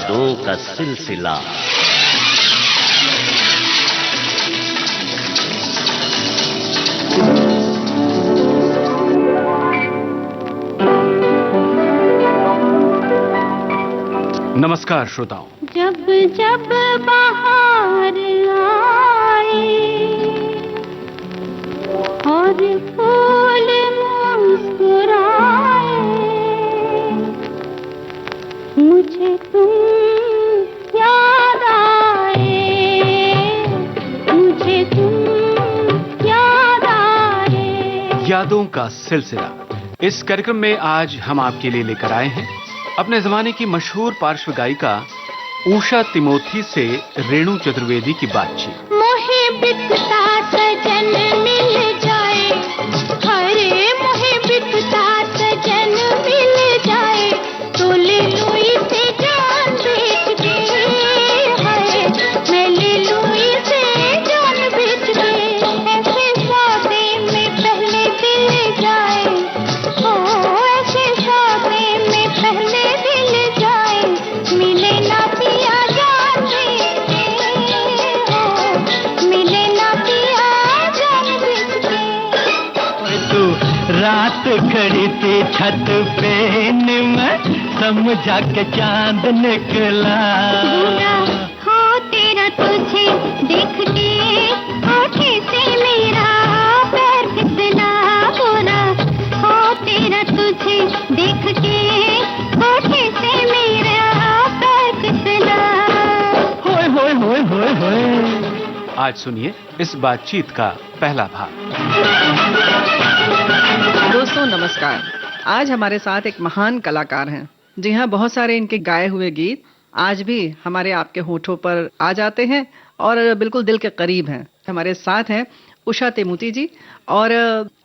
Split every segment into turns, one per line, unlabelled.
यादों का सिलसिला।
नमस्कार श्रोताओं।
जब जब बाहर आए और फूल मुस्कुराए, मुझे तुम याद आए, मुझे तुम याद आए।
यादों का सिलसिला, इस कार्यक्रम में आज हम आपके लिए लेकर आए हैं अपने जमाने की मशहूर पार्श्व गायिका उषा तिमोथी से रेणु चतुर्वेदी की बातचीत।
मोहे बिकता सजन मिल जाए, हरे मोहे बिकता सजन मिल जाए, तो ले लूं इसे जान बेच के, हाय मैं ले लूं इसे जान बेच के। ऐसे सौदे में पहले दिल जाए, ओ ऐसे सौदे में पहले दिल जाए, मिले ना पिया जान बेच के, ओ मिले ना पिया जान बेच के।
तू रात खड़ी थी छत पे मैं समझा के चांद निकला।
बुरा हो तेरा तुझे देख के, होठे से मेरा पैर फिसला। बुरा हो तेरा तुझे देख के, होठे से मेरा पैर फिसला।
होए होए होए होए होए।
आज सुनिए इस बातचीत का पहला भाग।
दोस्तों नमस्कार। आज हमारे साथ एक महान कलाकार हैं। जी हाँ, बहुत सारे इनके गाए हुए गीत आज भी हमारे आपके होठों पर आ जाते हैं और बिल्कुल दिल के करीब हैं। हमारे साथ हैं उषा तिमोथी जी, और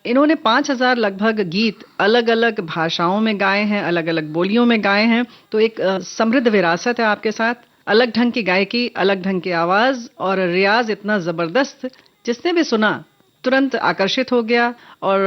इन्होंने 5000 लगभग गीत अलग अलग भाषाओं में गाए हैं, अलग अलग बोलियों में गाए हैं। तो एक समृद्ध विरासत है आपके साथ, अलग ढंग की गायकी, अलग ढंग की आवाज और रियाज इतना जबरदस्त, जिसने भी सुना तुरंत आकर्षित हो गया और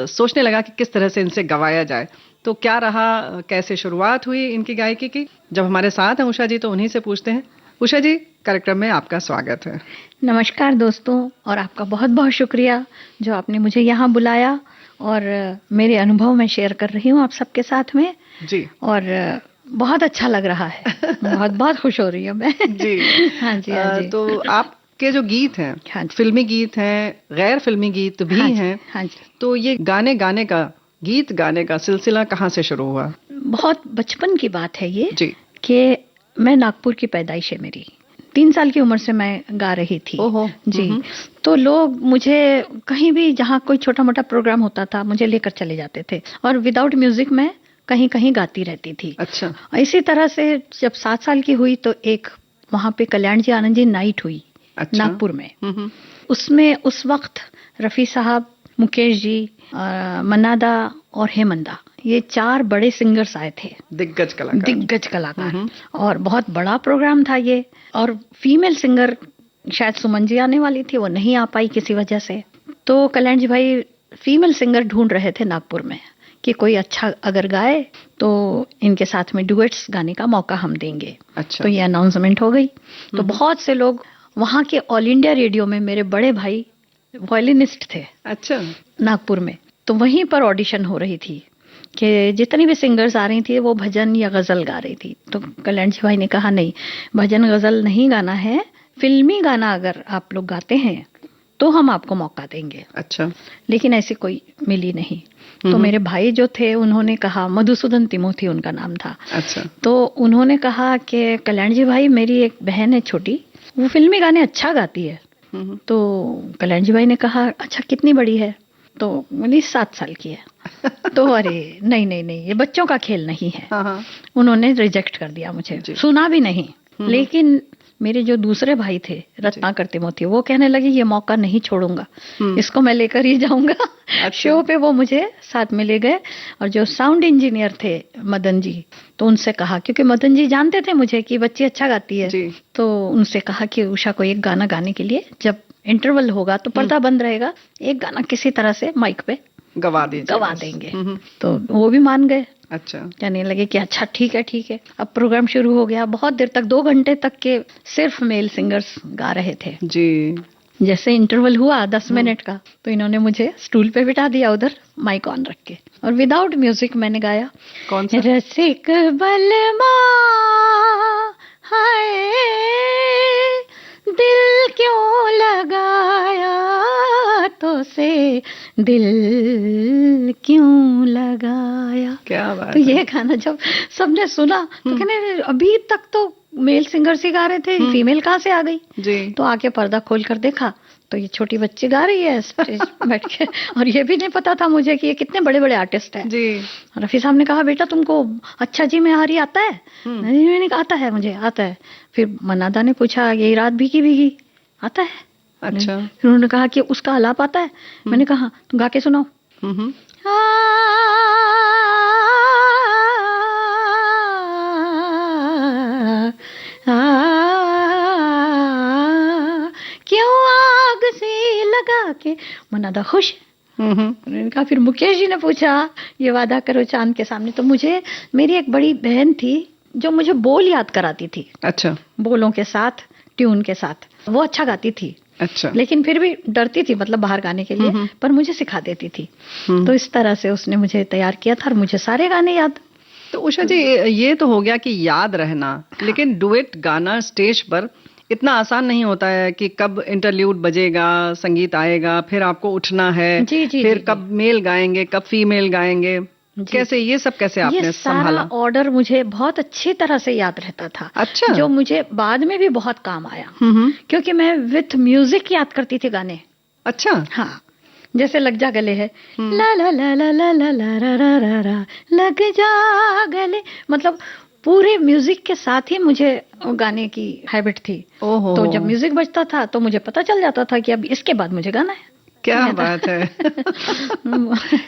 सोचने लगा कि किस तरह से इनसे गवाया जाए। तो क्या रहा, कैसे शुरुआत हुई इनकी गायकी की? जब हमारे साथ हैं उषा जी तो उन्हीं से पूछते हैं। उषा जी, कार्यक्रम में आपका स्वागत है।
नमस्कार दोस्तों, और आपका बहुत बहुत शुक्रिया जो आपने मुझे यहाँ बुलाया और मेरे अनुभव मैं शेयर कर रही हूँ आप सबके साथ में
जी।
और बहुत अच्छा लग रहा है। बहुत बहुत खुश हो रही हूँ मैं
जी।
हाँ जी, हाँ जी।
तो आपके जो गीत हैं,
हाँ जी।
फिल्मी गीत हैं, गैर फिल्मी गीत भी
हाँ जी,
हैं।
हाँ जी।
तो ये गाने का, गीत गाने का सिलसिला कहाँ से शुरू हुआ?
बहुत बचपन की बात है ये
जी।
कि मैं नागपुर की पैदाइश है मेरी। 3 साल की उम्र से मैं गा रही थी।
ओहो।
जी। तो लोग मुझे कहीं भी, जहाँ कोई छोटा मोटा प्रोग्राम होता था, मुझे लेकर चले जाते थे और विदाउट म्यूजिक मैं कहीं कहीं गाती रहती थी।
अच्छा।
इसी तरह से जब 7 साल की हुई तो एक वहाँ पे कल्याण जी आनंद जी नाइट हुई।
अच्छा।
नागपुर में। उसमें उस वक्त रफी साहब, मुकेश जी, मन्नादा और हेमंदा, ये 4 बड़े सिंगर्स आए थे। दिग्गज कलाकार। और बहुत बड़ा प्रोग्राम था ये। और फीमेल सिंगर शायद सुमन जी आने वाली थी, वो नहीं आ पाई किसी वजह से। तो कल्याण जी भाई फीमेल सिंगर ढूंढ रहे थे नागपुर में कि कोई अच्छा अगर गाए तो इनके साथ में डुएट्स गाने का मौका हम देंगे।
अच्छा।
तो ये अनाउंसमेंट हो गई। तो बहुत से लोग, वहाँ के ऑल इंडिया रेडियो में मेरे बड़े भाई वायलिनिस्ट थे।
अच्छा।
नागपुर में। तो वहीं पर ऑडिशन हो रही थी कि जितनी भी सिंगर्स आ रही थी वो भजन या गजल गा रही थी। तो कल्याण जी भाई ने कहा नहीं, भजन गजल नहीं गाना है, फिल्मी गाना अगर आप लोग गाते हैं तो हम आपको मौका देंगे।
अच्छा।
लेकिन ऐसी कोई मिली नहीं। तो मेरे भाई जो थे उन्होंने कहा, मधुसूदन तिमोथी उनका नाम था।
अच्छा।
तो उन्होंने कहा कि कल्याण जी भाई, मेरी एक बहन है छोटी, वो फिल्मी गाने अच्छा गाती है। तो कल्याण जी भाई ने कहा अच्छा कितनी बड़ी है? तो बोली 7 साल की है। तो अरे नहीं नहीं नहीं, ये बच्चों का खेल नहीं है।
हाँ।
उन्होंने रिजेक्ट कर दिया मुझे, सुना भी नहीं। लेकिन मेरे जो दूसरे भाई थे रत्नाकर तिमोथी, वो कहने लगे ये मौका नहीं छोड़ूंगा, इसको मैं लेकर ही जाऊंगा। शो पे वो मुझे साथ में ले गए। और जो साउंड इंजीनियर थे मदन जी, तो उनसे कहा, क्योंकि मदन जी जानते थे मुझे कि बच्ची अच्छा गाती है, तो उनसे कहा कि उषा को एक गाना गाने के लिए, जब इंटरवल होगा तो पर्दा बंद रहेगा, एक गाना किसी तरह से माइक पे
गवा
देंगे। तो वो भी मान गए।
अच्छा।
कहने लगे कि अच्छा ठीक है। अब प्रोग्राम शुरू हो गया। बहुत देर तक 2 घंटे तक के सिर्फ मेल सिंगर्स गा रहे थे जी। जैसे इंटरवल हुआ 10 मिनट का, तो इन्होंने मुझे स्टूल पे बिठा दिया उधर माइक ऑन रख के, और विदाउट म्यूजिक मैंने गाया।
कौन सा?
रसिक बलमा हाय दिल क्यों लगाया तो से दिल क्यों लगाया।
क्या बात
तो ये गाना जब सबने सुना तो कहने अभी तक तो मेल सिंगर से गा रहे थे, फीमेल कहाँ से आ गई
जी।
तो आके पर्दा खोल कर देखा तो ये छोटी बच्ची गा रही है स्टेज बैठ के, और ये भी नहीं पता था मुझे कि ये कितने बड़े बड़े आर्टिस्ट हैं जी। रफी साहब ने कहा बेटा तुमको अच्छा जी में हारी आता है? नहीं मैंने कहा आता है, मुझे आता है। फिर मन्नादा ने पूछा यही रात भीगी भीगी आता है?
अच्छा।
फिर उन्होंने कहा कि उसका आलाप आता है? मैंने कहा तुम गा के सुनाओ। क्यों आग से लगा के। मन्नादा खुश। उन्होंने कहा फिर मुकेश जी ने पूछा ये वादा करो चांद के सामने। तो मुझे मेरी एक बड़ी बहन थी जो मुझे बोल याद कराती थी। अच्छा। बोलों के साथ, ट्यून के साथ। वो अच्छा गाती थी। अच्छा। लेकिन फिर भी डरती थी, मतलब बाहर गाने के लिए, पर मुझे सिखा देती थी। तो इस तरह से उसने मुझे तैयार किया था और मुझे सारे गाने याद।
तो उषा जी ये तो हो गया कि याद रहना, लेकिन डुएट गाना स्टेज पर इतना आसान नहीं होता है कि कब इंटरल्यूड बजेगा, संगीत आएगा, फिर आपको उठना है, फिर कब मेल गाएंगे, कब फीमेल गाएंगे, कैसे ये सब कैसे आपने संभाला?
सारा ऑर्डर मुझे बहुत अच्छी तरह से याद रहता था। अच्छा। जो मुझे बाद में भी बहुत काम आया, क्योंकि मैं विथ म्यूजिक याद करती थी गाने। अच्छा। हाँ, जैसे लग जा गले है, ला ला ला ला ला ला ला रा रा रा लग जा गले, मतलब पूरे म्यूजिक के साथ ही मुझे गाने की हैबिट थी। तो जब म्यूजिक बजता था तो मुझे पता चल जाता था कि अब इसके बाद मुझे गाना है।
क्या बात है।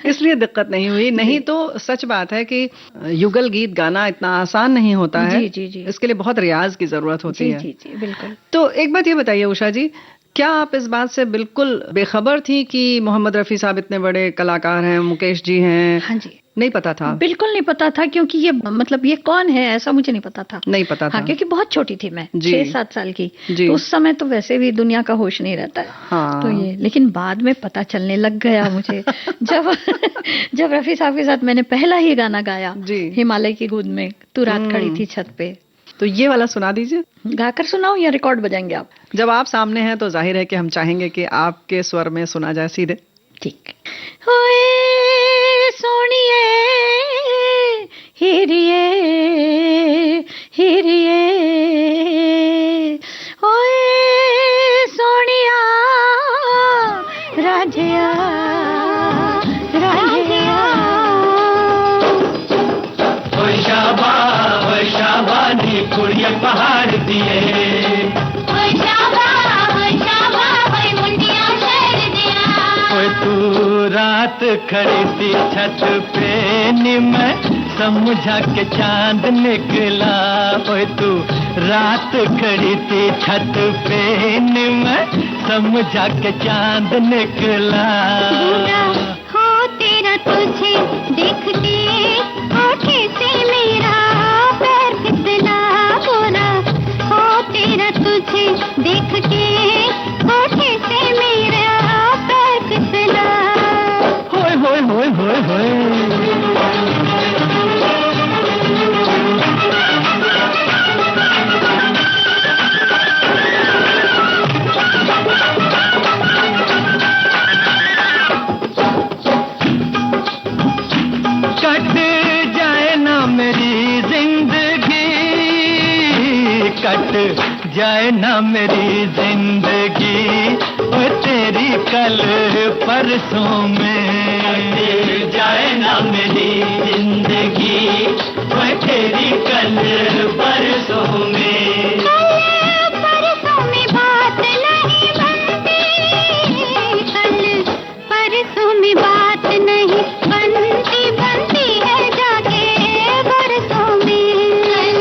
इसलिए दिक्कत नहीं हुई, नहीं तो सच बात है कि युगल गीत गाना इतना आसान नहीं होता है। जी। इसके लिए बहुत रियाज की जरूरत होती है।
जी बिल्कुल।
तो एक बात ये बताइए उषा जी, क्या आप इस बात से बिल्कुल बेखबर थी कि मोहम्मद रफी साहब इतने बड़े कलाकार हैं, मुकेश जी हैं? हाँ जी। नहीं पता था? बिल्कुल
नहीं पता था, क्योंकि ये मतलब ये कौन है ऐसा मुझे नहीं पता था।
नहीं पता था।
हाँ, क्योंकि बहुत छोटी थी मैं, 6-7 साल की। तो उस समय तो वैसे भी दुनिया का होश नहीं रहता है। हाँ। तो ये, लेकिन बाद में पता चलने लग गया मुझे जब रफी साहब के साथ मैंने पहला ही गाना गाया, हिमालय की गोद में तू रात खड़ी थी छत पे।
तो ये वाला सुना दीजिए।
गाकर सुनाओ या रिकॉर्ड बजाएंगे आप?
जब आप सामने हैं तो जाहिर है कि हम चाहेंगे कि आपके स्वर में सुना जाए सीधे।
ठीक। ओए सोनिए हिरिए हिरिए ओए सोनिया राजिया राजिया।
ओए शाबा नी कुड़िया पहाड़ दिए, तू रात खड़ी थी छत पे निम समझा के चांद निकला। ओए तू रात खड़ी थी छत पे निम समझा के चांद निकला।
हो तेरा तुझे देख के आँखें से मेरा पैर फिसला गोरा, हो तेरा तुझे देख के आँखें से मेरा पैर फिसला।
होए होए होए होए होए। जाए ना मेरी जिंदगी ओ तेरी कल परसों में, जाए ना मेरी जिंदगी ओ तेरी कल परसों में।
परसों में बात नहीं बनती, कल परसों में बात नहीं बनती, बनती है जाके बरसों में। कल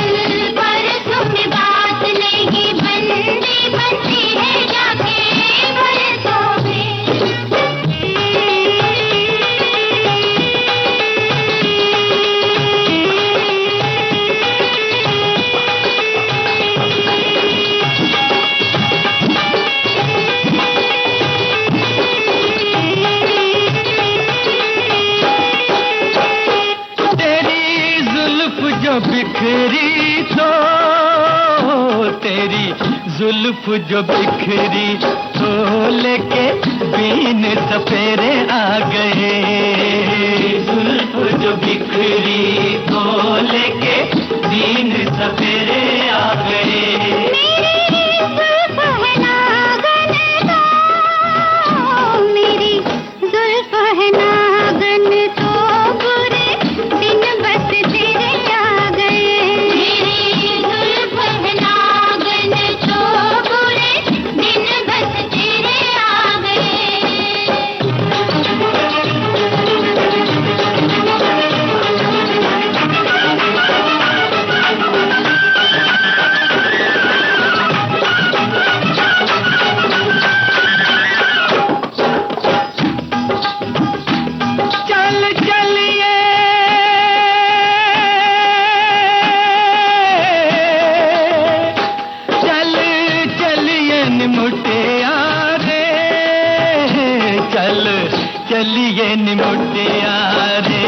परसों में बात नहीं बनती, बनती है जाके बरसों में।
जुल्फ जो बिखरी तो लेके बीन सपेरे आ गए, जुल्फ जो बिखरी तो लेके बीन सपेरे आ गए।
मेरी जुल्फ है नागन तो बुरे दिन बस तेरे आ गए, मेरी जुल्फ है नागन तो बुरे दिन बस तेरे आ गए।
चलिए निमुटिया रे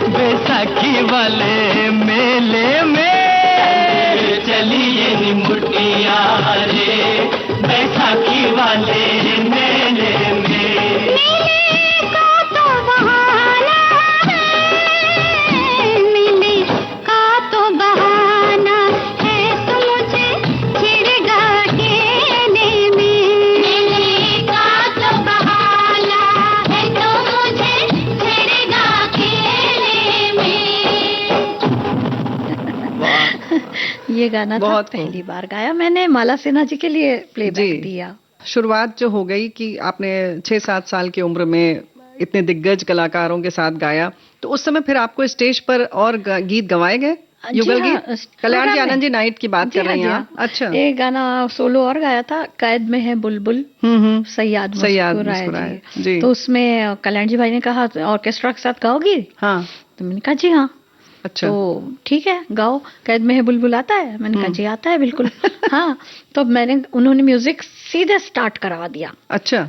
बैसाखी वाले मेले में, चलिए निमुटिया रे बैसाखी वाले मेले में।
मेले का तो बहाना है, मेले का तो बहाना है, तो मुझे छिड़गा खेने में, मेले का तो बहाना है, तो मुझे छिड़गा खेने में।
ये गाना था पहली बार गाया मैंने, माला सिन्हा जी के लिए प्लेबैक दिया।
शुरुआत जो हो गई कि आपने 6-7 साल की उम्र में इतने दिग्गज कलाकारों के साथ गाया, तो उस समय फिर आपको स्टेज पर और गीत गवाए गए, युगल गीत? कल्याण जी आनंद जी नाइट की बात कर रही हैं आप? अच्छा।
एक गाना सोलो और गाया था, कैद में है बुलबुल, सैयाद मुस्कुराए जी। तो उसमें कल्याण जी भाई ने कहा ऑर्केस्ट्रा के साथ गाओगी? हाँ। तो मैंने कहा जी हाँ। अच्छा। तो ठीक है गाओ, कैद में है बुलबुल आता है? मैंने कहा जी आता है बिल्कुल। हाँ। तो उन्होंने म्यूजिक सीधे स्टार्ट करवा दिया। अच्छा।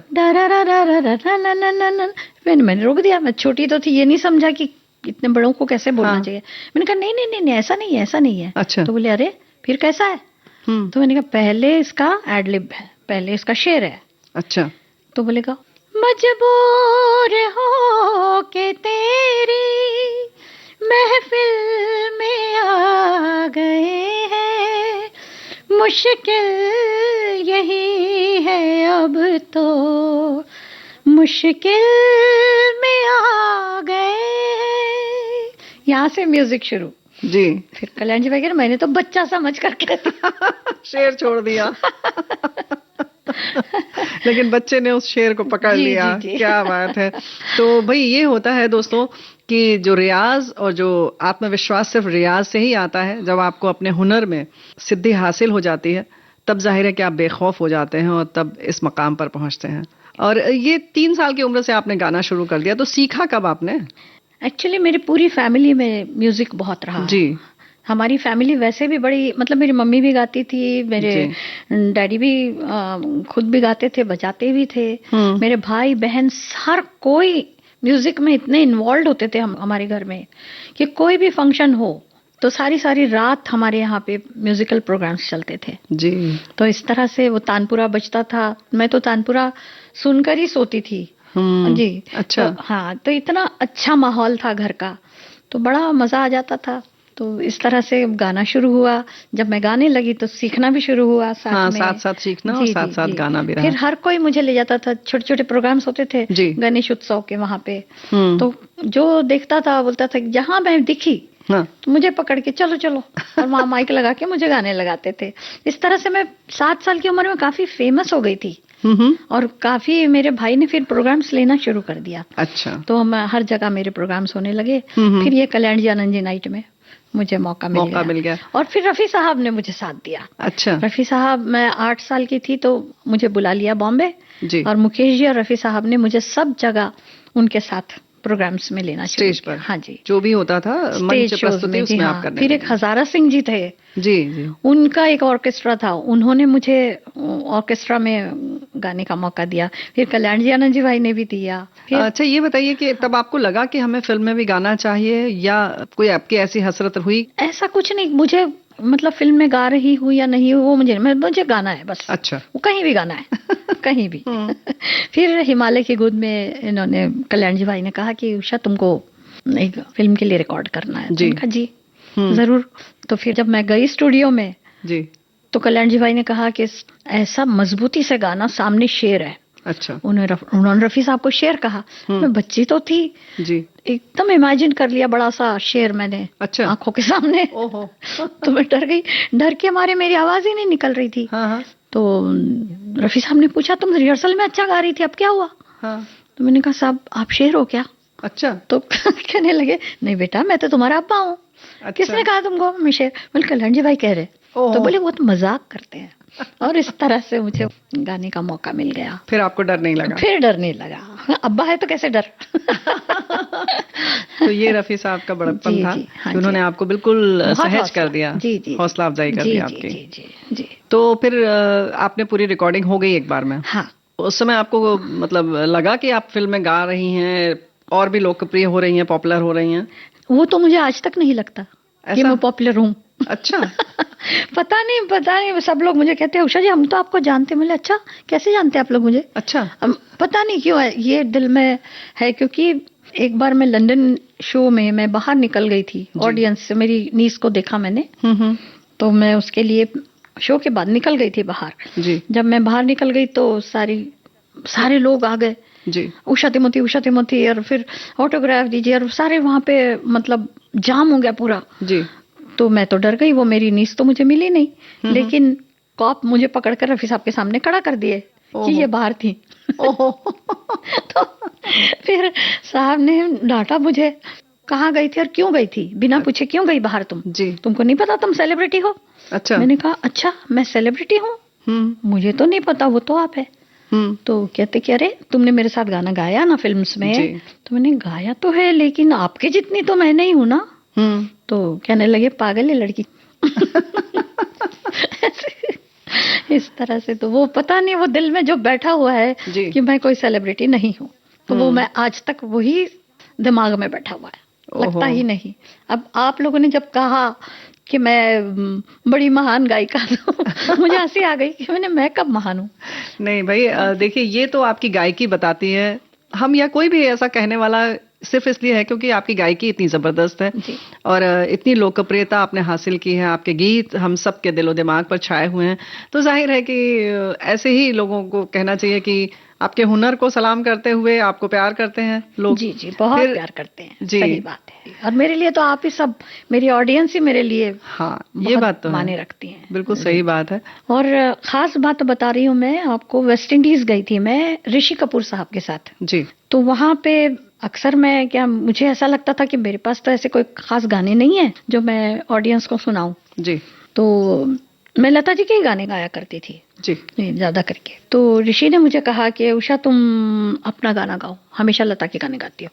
मैंने रोक दिया, मैं छोटी तो थी, ये नहीं समझा कि इतने बड़ों को कैसे बोलना चाहिए। मैंने कहा नहीं नहीं नहीं ऐसा नहीं है, ऐसा नहीं है। अच्छा। तो बोले अरे फिर कैसा है? तो मैंने कहा पहले इसका एडलिब है, पहले इसका शेर है। अच्छा। तो बोलेगा मजबूर हो के तेरी महफिल में आ गए हैं, मुश्किल यही है अब तो, मुश्किल में आ गए। यहाँ से म्यूजिक शुरू जी। फिर कल्याण जी भाई कह रहे मैंने तो बच्चा समझ करके
शेर छोड़ दिया। लेकिन बच्चे ने उस शेर को पकड़ लिया। जी। क्या बात है। तो भाई ये होता है दोस्तों कि जो रियाज और जो आत्मविश्वास सिर्फ रियाज से ही आता है। जब आपको अपने हुनर में सिद्धि हासिल हो जाती है तब जाहिर है कि आप बेखौफ हो जाते हैं और तब इस मकाम पर पहुंचते हैं। और ये 3 साल की उम्र से आपने गाना शुरू कर दिया, तो सीखा कब आपने? एक्चुअली मेरी पूरी फैमिली में म्यूजिक बहुत रहा जी। हमारी फैमिली वैसे भी बड़ी, मतलब मेरी मम्मी भी गाती थी, मेरे डैडी भी खुद भी गाते थे, बजाते भी थे, मेरे भाई बहन हर कोई म्यूजिक में इतने इन्वॉल्व होते थे हमारे घर में कि कोई भी फंक्शन हो तो सारी रात हमारे यहाँ पे म्यूजिकल प्रोग्राम्स चलते थे जी। तो इस तरह से वो तानपुरा बजता था, मैं तो तानपुरा सुनकर ही सोती थी जी। अच्छा। तो हाँ, तो इतना अच्छा माहौल था घर का, तो बड़ा मजा आ जाता था। तो इस तरह से गाना शुरू हुआ। जब मैं गाने लगी तो सीखना भी शुरू हुआ साथ में। साथ सीखना और साथ गाना भी रहा। फिर हर कोई मुझे ले जाता था, छोटे छोटे प्रोग्राम्स होते थे गणेश उत्सव के वहाँ पे। तो जो देखता था बोलता था जहाँ मैं दिखी तो मुझे पकड़ के चलो चलो, और वहाँ माइक लगा के मुझे गाने लगाते थे। इस तरह से मैं 7 साल की उम्र में काफी फेमस हो गई थी और काफी मेरे भाई ने फिर प्रोग्राम्स लेना शुरू कर दिया। अच्छा। तो हम हर जगह मेरे प्रोग्राम्स होने लगे। फिर ये कल्याण जी आनंद जी नाइट में मुझे मौका मिल गया और फिर रफी साहब ने मुझे साथ दिया। अच्छा। रफी साहब, मैं 8 साल की थी तो मुझे बुला लिया बॉम्बे जी। और मुकेश जी और रफी साहब ने मुझे सब जगह उनके साथ प्रोग्राम्स में लेना स्टेज पर। हाँ जी, जो भी होता था मंच प्रस्तुति उसमें आप करने। फिर एक हजारा सिंह जी थे जी, उनका एक ऑर्केस्ट्रा था, उन्होंने मुझे ऑर्केस्ट्रा में गाने का मौका दिया। फिर कल्याण जी आनंद जी भाई ने भी दिया। अच्छा, ये बताइए कि तब आपको लगा कि हमें फिल्म में भी गाना चाहिए या कोई आपकी ऐसी हसरत हुई? ऐसा कुछ नहीं, मुझे
मतलब फिल्म में गा रही हूँ या नहीं हूँ वो मुझे गाना है बस।
अच्छा।
वो कहीं भी गाना है कहीं भी। फिर हिमालय की गोद में इन्होंने कल्याण जी भाई ने कहा कि उषा तुमको एक फिल्म के लिए रिकॉर्ड करना है।
जी।
कहा जी जरूर। तो फिर जब मैं गई स्टूडियो में
जी
तो कल्याण जी भाई ने कहा कि ऐसा मजबूती से गाना, सामने शेर है।
अच्छा।
उन्होंने रफी साहब को शेर कहा। मैं बच्ची तो थी
जी,
एकदम इमेजिन कर लिया बड़ा सा शेर मैंने।
अच्छा।
आंखों के सामने।
ओहो।
तो मैं डर गई, डर के मारे मेरी आवाज ही नहीं निकल रही थी।
हाँ हाँ।
तो रफी साहब ने पूछा तुम रिहर्सल में अच्छा गा रही थी, अब क्या हुआ?
हाँ।
तो मैंने कहा साहब आप शेर हो क्या?
अच्छा।
तो कहने लगे नहीं बेटा मैं तो तुम्हारा अब्बा हूँ।
अच्छा।
किसने कहा तुमको मैं शेर? बोले कल्याण जी भाई कह रहे। तो बोले वो तो मजाक करते हैं। और इस तरह से मुझे गाने का मौका मिल गया।
फिर आपको डर नहीं लगा?
फिर डर नहीं लगा, अब्बा है तो कैसे डर।
तो ये रफी साहब का बड़प्पन था कि उन्होंने आपको बिल्कुल सहज कर दिया।
जी जी,
हौसला अफजाई कर दी आपकी।
जी जी जी।
तो फिर आपने पूरी रिकॉर्डिंग हो गई एक बार में?
हाँ।
उस समय आपको मतलब लगा कि आप फिल्म में गा रही हैं और भी लोकप्रिय हो रही हैं, पॉपुलर हो रही हैं?
वो तो मुझे आज तक नहीं लगता कि मैं पॉपुलर हूँ।
अच्छा।
पता नहीं सब लोग मुझे कहते हैं उषा जी हम तो आपको जानते हैं। बोले अच्छा कैसे जानते हैं आप लोग मुझे? अच्छा। पता नहीं क्यों है ये दिल में है, क्योंकि एक बार मैं लंदन शो में मैं बाहर निकल गई थी ऑडियंस से, मेरी नीस को देखा मैंने। तो मैं उसके लिए शो के बाद निकल गई थी बाहर जी। जब मैं बाहर निकल गई तो सारे लोग आ गए जी, उषा तिमोथी और फिर ऑटोग्राफ दीजिए, और सारे वहां पे मतलब जाम हो गया पूरा जी। तो मैं तो डर गई, वो मेरी नीस तो मुझे मिली नहीं, लेकिन कॉप मुझे पकड़कर रफी साहब के सामने खड़ा कर दिए कि ये बाहर थी। तो फिर साहब ने डांटा मुझे, कहाँ गई थी और क्यों गई थी, बिना पूछे क्यों गई बाहर तुम जी, तुमको नहीं पता तुम सेलिब्रिटी हो? अच्छा। मैंने कहा अच्छा मैं सेलिब्रिटी हूँ? मुझे तो नहीं पता, वो तो आप है। तो कहते कि अरे तुमने मेरे साथ गाना गाया ना फिल्म्स में। तो मैंने गाया तो है लेकिन आपके जितनी तो मैं नहीं हूँ ना। तो कहने लगे पागल है लड़की। इस तरह से तो वो पता नहीं वो दिल में जो बैठा हुआ है कि मैं कोई सेलिब्रिटी नहीं हूँ, तो वो मैं आज तक वही दिमाग में बैठा हुआ है, लगता ही नहीं। अब आप लोगों ने जब कहा कि मैं बड़ी महान गायिका, तो मुझे हंसी आ गई कि मैं कब महान हूँ? नहीं भाई देखिए ये तो आपकी गायकी बताती है। हम या कोई भी ऐसा कहने वाला सिर्फ इसलिए है क्योंकि आपकी गायकी इतनी जबरदस्त है और इतनी लोकप्रियता आपने हासिल की है, आपके गीत हम सब के दिलो दिमाग पर छाए हुए हैं। तो जाहिर है कि ऐसे ही लोगों को कहना चाहिए कि आपके हुनर को सलाम करते हुए आपको प्यार करते हैं लोग। जी जी बहुत प्यार करते हैं जी। सही बात है। और मेरे लिए तो आप ही सब, मेरी ऑडियंस ही मेरे लिए हाँ ये बात तो माने रखती है। बिल्कुल सही बात है। और खास बात बता रही हूँ मैं आपको, वेस्ट इंडीज गई थी मैं ऋषि कपूर साहब के साथ जी। तो वहाँ पे अक्सर मैं मुझे ऐसा लगता था कि मेरे पास तो ऐसे कोई खास गाने नहीं है जो मैं ऑडियंस को सुनाऊं जी। तो मैं लता जी के ही गाने गाया करती थी जी ज्यादा करके। तो ऋषि ने मुझे कहा कि उषा तुम अपना गाना गाओ, हमेशा लता के गाने गाती हो।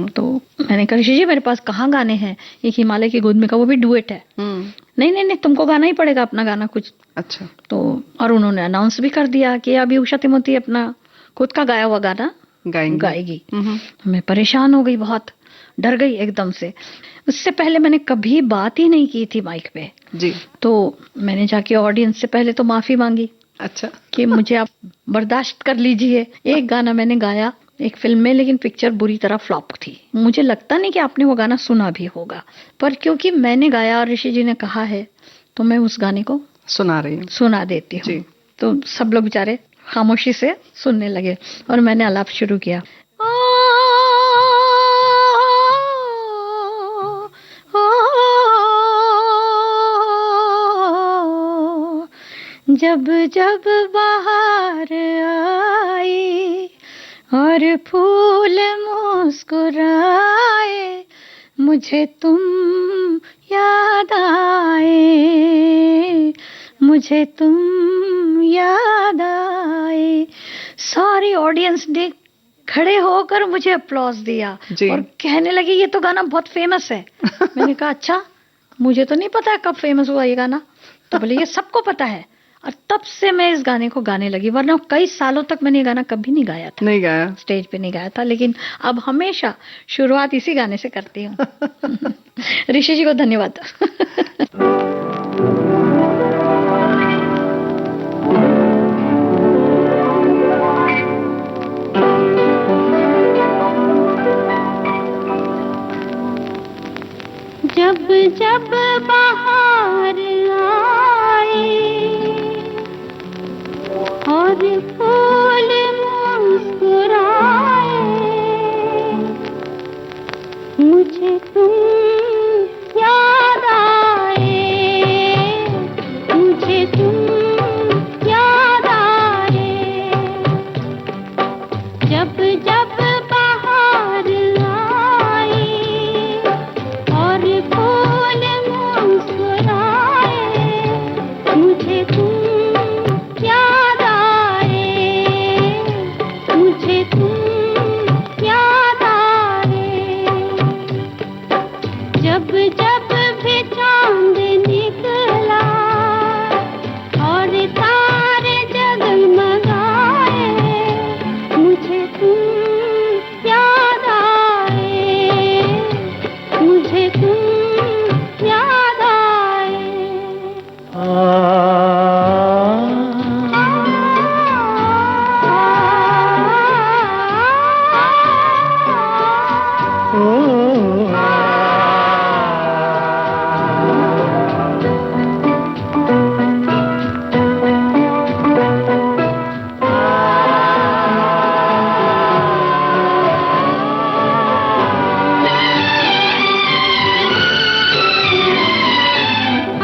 तो मैंने कहा ऋषि जी मेरे पास कहाँ गाने हैं, एक हिमालय की गोद में का वो भी डुएट है। नहीं तुमको गाना ही पड़ेगा अपना गाना कुछ। अच्छा। तो और उन्होंने अनाउंस भी कर दिया कि अभी उषा तिमोथी अपना खुद का गाया हुआ गाना गाएगी। मैं परेशान हो गई, बहुत डर गई एकदम से। उससे पहले मैंने कभी बात ही नहीं की थी माइक पे जी। तो मैंने जाके ऑडियंस से पहले तो माफी मांगी। अच्छा। कि मुझे आप बर्दाश्त कर लीजिए। एक गाना मैंने गाया एक फिल्म में, लेकिन पिक्चर बुरी तरह फ्लॉप थी। मुझे लगता नहीं कि आपने वो गाना सुना भी होगा, पर क्योंकि मैंने गाया और ऋषि जी ने कहा है तो मैं उस गाने को सुना देती हूँ। तो सब लोग बेचारे खामोशी से सुनने लगे और मैंने आलाप शुरू किया। जब जब बाहर आई और फूल मुस्कुराए, मुझे तुम याद आए, मुझे तुम याद आए। सारी ऑडियंस ने खड़े होकर मुझे अप्लॉज दिया और कहने लगे ये तो गाना बहुत फेमस है। मैंने कहा अच्छा, मुझे तो नहीं पता कब फेमस हुआ ये गाना। तो बोले ये सबको पता है। और तब से मैं इस गाने को गाने लगी, वरना कई सालों तक मैंने ये गाना कभी नहीं गाया था। नहीं गाया, स्टेज पे नहीं गाया था, लेकिन अब हमेशा शुरुआत इसी गाने से करती हूँ। ऋषि जी को धन्यवाद।
जब बाहर आए और फूल मुस्कुराए, मुझे तुम याद आए, मुझे तुम याद आए। जब जब बाहर आए और फूल मुस्कुराए, मुझे तुम याद आए, मुझे तुम याद आए। जब जब भी चांद निकला और तारे जगमगाए, मुझे तुम याद आए, मुझे तुम याद आए।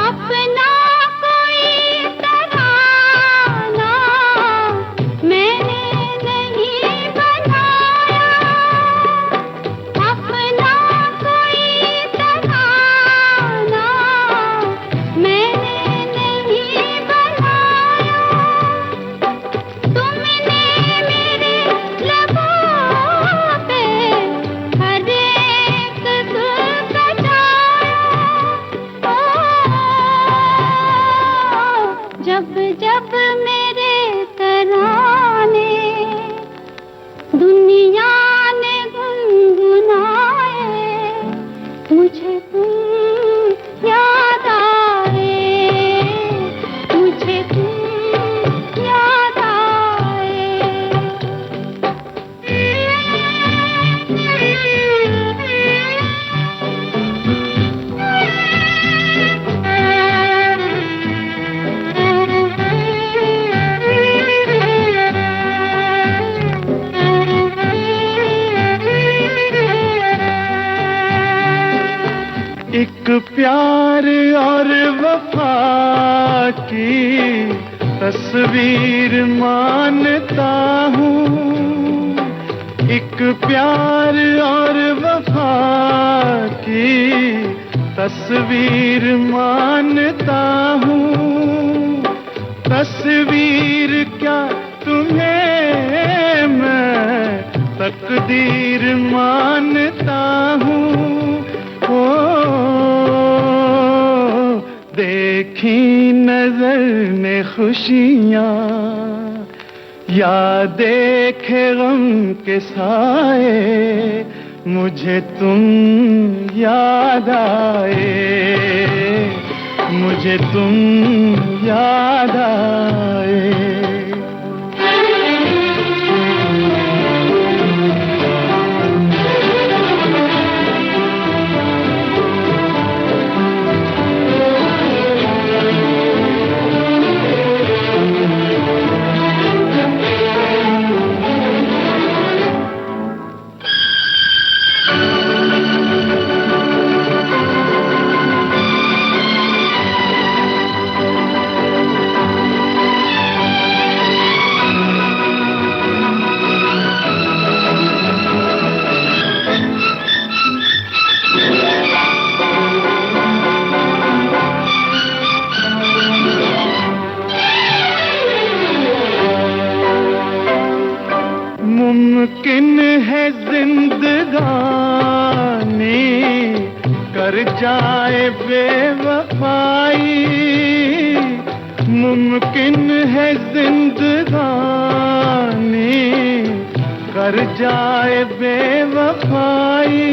अपना कोई तराना मैंने नहीं बनाया, अपना कोई तराना मैंने नहीं बनाया। तुमने मेरे लबों पे हर एक सुर सजाया। जब जब मेरे तराने दुनिया ने गुनगुनाए, मुझे तुम याद आए, मुझे तुम याद
एक प्यार और वफा की तस्वीर मानता हूँ, एक प्यार और वफा की तस्वीर मानता हूँ। तस्वीर क्या तुम्हें मैं तकदीर मानता हूँ। ओ देखी नजर ने खुशियाँ या देखे गम के साए, मुझे तुम याद आए, मुझे तुम याद आए। मुमकिन है जिंदगानी कर जाए बेवफाई, मुमकिन है जिंदगानी कर जाए बेवफाई।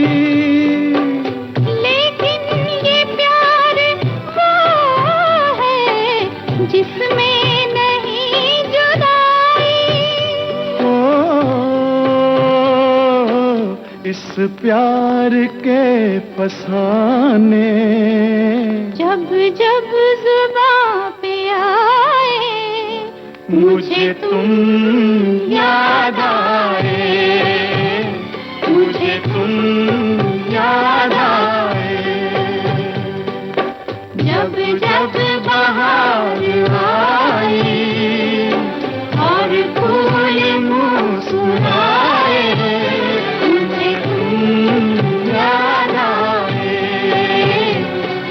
लेकिन ये प्यार वो है जिसमें नहीं जुदाई।
इस प्यार प्यार के फसाने
जब जब जुबां पे आए
मुझे तुम याद आए, मुझे तुम याद आए।
जब जब बहार आई और फूल मुस्कुराए मुझे तुम याद आए,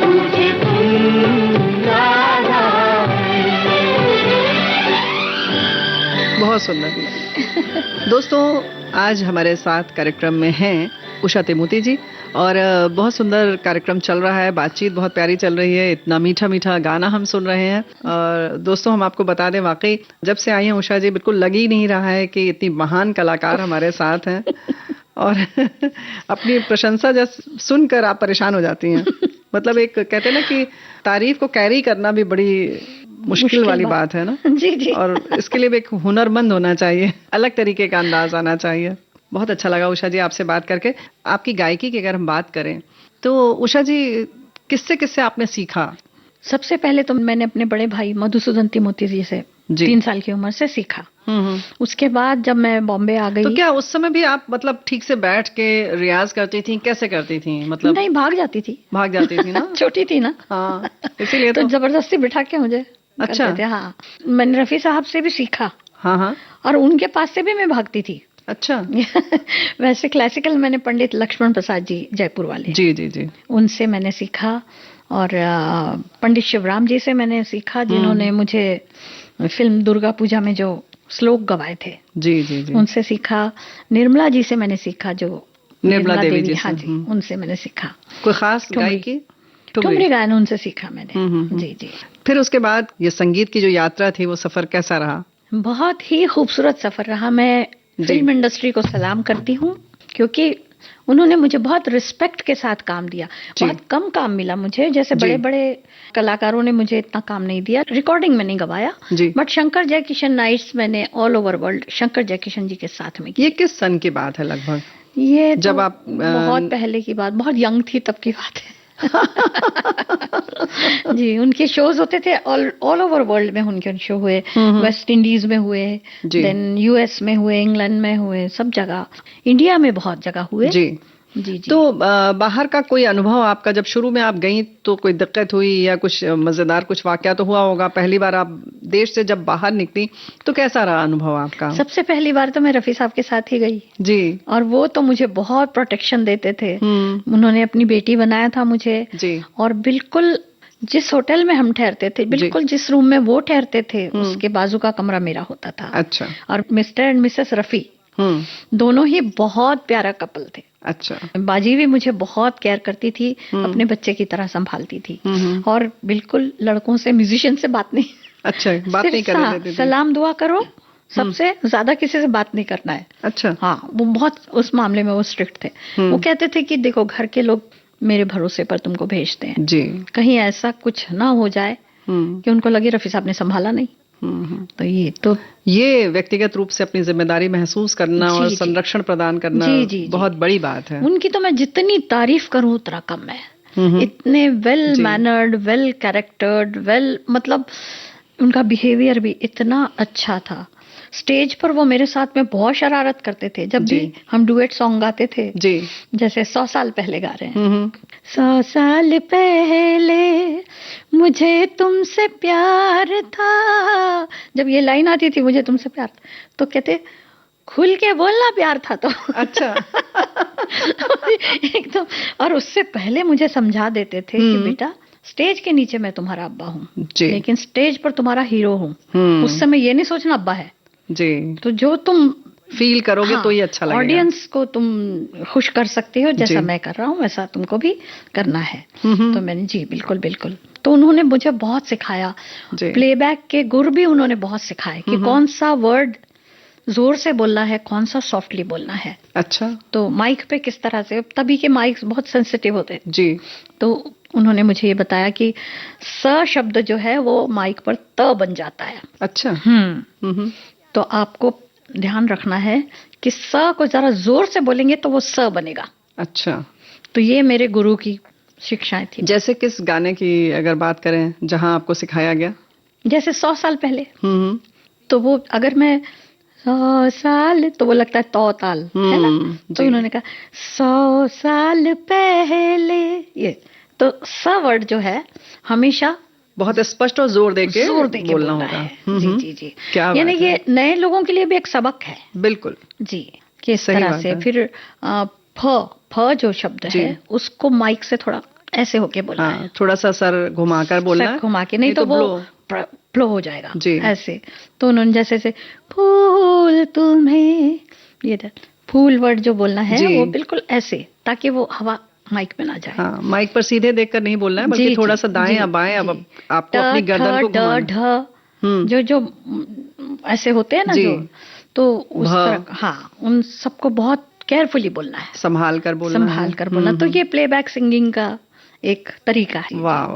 मुझे तुम याद आए।
बहुत सुंदर। दोस्तों, आज हमारे साथ कार्यक्रम में हैं उषा तिमोती जी और बहुत सुंदर कार्यक्रम चल रहा है, बातचीत बहुत प्यारी चल रही है, इतना मीठा मीठा गाना हम सुन रहे हैं। और दोस्तों, हम आपको बता दें, वाकई जब से आई हैं उषा जी, बिल्कुल लग ही नहीं रहा है कि इतनी महान कलाकार हमारे साथ हैं। और अपनी प्रशंसा जब सुनकर आप परेशान हो जाती हैं। मतलब एक कहते हैं ना कि तारीफ को कैरी करना भी बड़ी मुश्किल वाली बात है ना।
जी जी।
और इसके लिए भी एक हुनरमंद होना चाहिए, अलग तरीके का अंदाज आना चाहिए। बहुत अच्छा लगा उषा जी आपसे बात करके। आपकी गायकी की अगर हम बात करें तो उषा जी, किससे किससे आपने सीखा?
सबसे पहले तो मैंने अपने बड़े भाई मधुसूदन तिमोती जी से 3 साल की उम्र से सीखा। उसके बाद जब मैं बॉम्बे आ गई।
तो क्या उस समय भी आप मतलब ठीक से बैठ के रियाज करती थी? कैसे करती थी? मतलब
नहीं, भाग जाती थी ना। छोटी थी ना।
हाँ, इसीलिए
तो जबरदस्ती बिठा के मुझे
अच्छा
करते थे। हाँ, मैंने रफी साहब से भी सीखा।
हाँ हाँ।
और उनके पास से भी मैं भागती थी।
अच्छा।
वैसे क्लासिकल मैंने पंडित लक्ष्मण प्रसाद जी, जयपुर वाले,
जी जी जी,
उनसे मैंने सीखा। और पंडित शिवराम जी से मैंने सीखा, जिन्होंने मुझे फिल्म दुर्गा पूजा में जो श्लोक गवाए थे।
जी जी जी,
उनसे सीखा। निर्मला जी से मैंने सीखा, जो
निर्मला देवी जी।
हाँ जी, उनसे मैंने सीखा।
कोई खास गायकी?
ठुमरी गायन उनसे सीखा मैंने। जी जी।
फिर उसके बाद ये संगीत की जो यात्रा थी, वो सफर कैसा रहा?
बहुत ही खूबसूरत सफर रहा। मैं फिल्म इंडस्ट्री को सलाम करती हूँ, क्योंकि उन्होंने मुझे बहुत रिस्पेक्ट के साथ काम दिया। बहुत कम काम मिला मुझे, जैसे बड़े बड़े कलाकारों ने मुझे इतना काम नहीं दिया। रिकॉर्डिंग में नहीं गवाया, बट शंकर जयकिशन नाइट्स मैंने all over world Shankar Jaikishan ji के साथ में की।
ये किस सन की बात है लगभग?
ये
जब
तो
आप
बहुत पहले की बात, बहुत यंग थी तब की बात है। जी, उनके शोज होते थे ऑल ओवर वर्ल्ड में। उनके शो हुए, वेस्ट इंडीज में हुए, देन यूएस में हुए, इंग्लैंड में हुए, सब जगह, इंडिया में बहुत जगह हुए। जी जी जी। तो
बाहर का कोई अनुभव आपका, जब शुरू में आप गई तो कोई दिक्कत हुई या कुछ मजेदार कुछ वाकया तो हुआ होगा? पहली बार आप देश से जब बाहर निकली तो कैसा रहा अनुभव आपका?
सबसे पहली बार तो मैं रफी साहब के साथ ही गई जी। और वो तो मुझे बहुत प्रोटेक्शन देते थे। उन्होंने अपनी बेटी बनाया था मुझे जी। और बिल्कुल जिस होटल में हम ठहरते थे, बिल्कुल जिस रूम में वो ठहरते थे, उसके बाजू का कमरा मेरा होता था। अच्छा। और मिस्टर एंड मिसेस रफी दोनों ही बहुत प्यारा कपल थे। अच्छा। बाजी भी मुझे बहुत केयर करती थी, अपने बच्चे की तरह संभालती थी। और बिल्कुल लड़कों से, म्यूजिशियन से बात नहीं। अच्छा, बात नहीं करने देती थी। सलाम दुआ करो, सबसे ज्यादा किसी से बात नहीं करना है। अच्छा। हाँ, वो बहुत उस मामले में वो स्ट्रिक्ट थे। वो कहते थे कि देखो, घर के लोग मेरे भरोसे पर तुमको भेजते हैं जी, कहीं ऐसा कुछ ना हो जाए कि उनको लगे रफी साहब ने संभाला नहीं। तो ये व्यक्तिगत रूप से अपनी जिम्मेदारी महसूस करना और संरक्षण प्रदान करना बहुत बड़ी बात है। उनकी तो मैं जितनी तारीफ करूं उतना कम है। इतने वेल मैनर्ड, वेल कैरेक्टर्ड, वेल, मतलब उनका बिहेवियर भी इतना अच्छा था। स्टेज पर वो मेरे साथ में बहुत शरारत करते थे। जब भी हम डुएट सॉन्ग गाते थे जी, जैसे 100 साल पहले गा रहे हैं, 100 साल पहले मुझे तुमसे प्यार था, जब ये लाइन आती थी, मुझे तुमसे प्यार, तो कहते खुल के बोलना प्यार था। तो अच्छा। एकदम। और उससे पहले मुझे समझा देते थे कि बेटा, स्टेज के नीचे मैं तुम्हारा अब्बा हूँ, लेकिन स्टेज पर तुम्हारा हीरो हूँ। उस समय ये नहीं सोचना अब्बा है जी, तो जो तुम फील करोगे तो ही अच्छा लगेगा। ऑडियंस को तुम खुश कर सकते हो, जैसा मैं कर रहा हूँ वैसा तुमको भी करना है। तो मैंने जी बिल्कुल बिल्कुल। तो उन्होंने मुझे बहुत सिखाया, प्लेबैक के गुर भी उन्होंने बहुत सिखाए कि कौन सा वर्ड जोर से बोलना है, कौन सा सॉफ्टली बोलना है। अच्छा। तो माइक पे किस तरह से, तभी के माइक्स बहुत सेंसिटिव होते हैं जी। तो उन्होंने मुझे ये बताया कि स शब्द जो है वो माइक पर त बन जाता है। अच्छा। तो आपको ध्यान रखना है कि स को जरा जोर से बोलेंगे तो वो स बनेगा। अच्छा। तो ये मेरे गुरु की शिक्षाएं थी।
जैसे किस गाने की अगर बात करें जहां आपको सिखाया गया?
जैसे 100 साल पहले, तो वो अगर मैं 100 साल, तो वो लगता है तो ताल, है ना? तो उन्होंने कहा 100 साल पहले, ये तो स वर्ड जो है हमेशा
बहुत स्पष्ट और जोर देके बोलना होगा।
जी जी जी।
क्या
यानी ये नए लोगों के लिए भी एक सबक है।
बिल्कुल
जी, किस तरह से। फिर फ जो शब्द है उसको माइक से थोड़ा ऐसे होके बोलना है,
थोड़ा सा सर घुमाकर बोलना है,
घुमा के, नहीं तो वो फ्लो हो जाएगा ऐसे। तो उन्होंने जैसे से फूल तुम्हें, ये फूल वर्ड जो बोलना है वो बिल्कुल ऐसे, ताकि वो हवा माइक में ना जाए।
हाँ, माइक पर सीधे देखकर नहीं बोलना है, बल्कि थोड़ा सा दाएं या बाएं। अब आपको अपनी गर्दन को घुमाना,
जो ऐसे होते हैं ना, जो तो उस तरह, हाँ, उन सबको बहुत केयरफुली बोलना है, संभाल कर बोलना। तो ये प्लेबैक सिंगिंग का एक तरीका है।
वाह,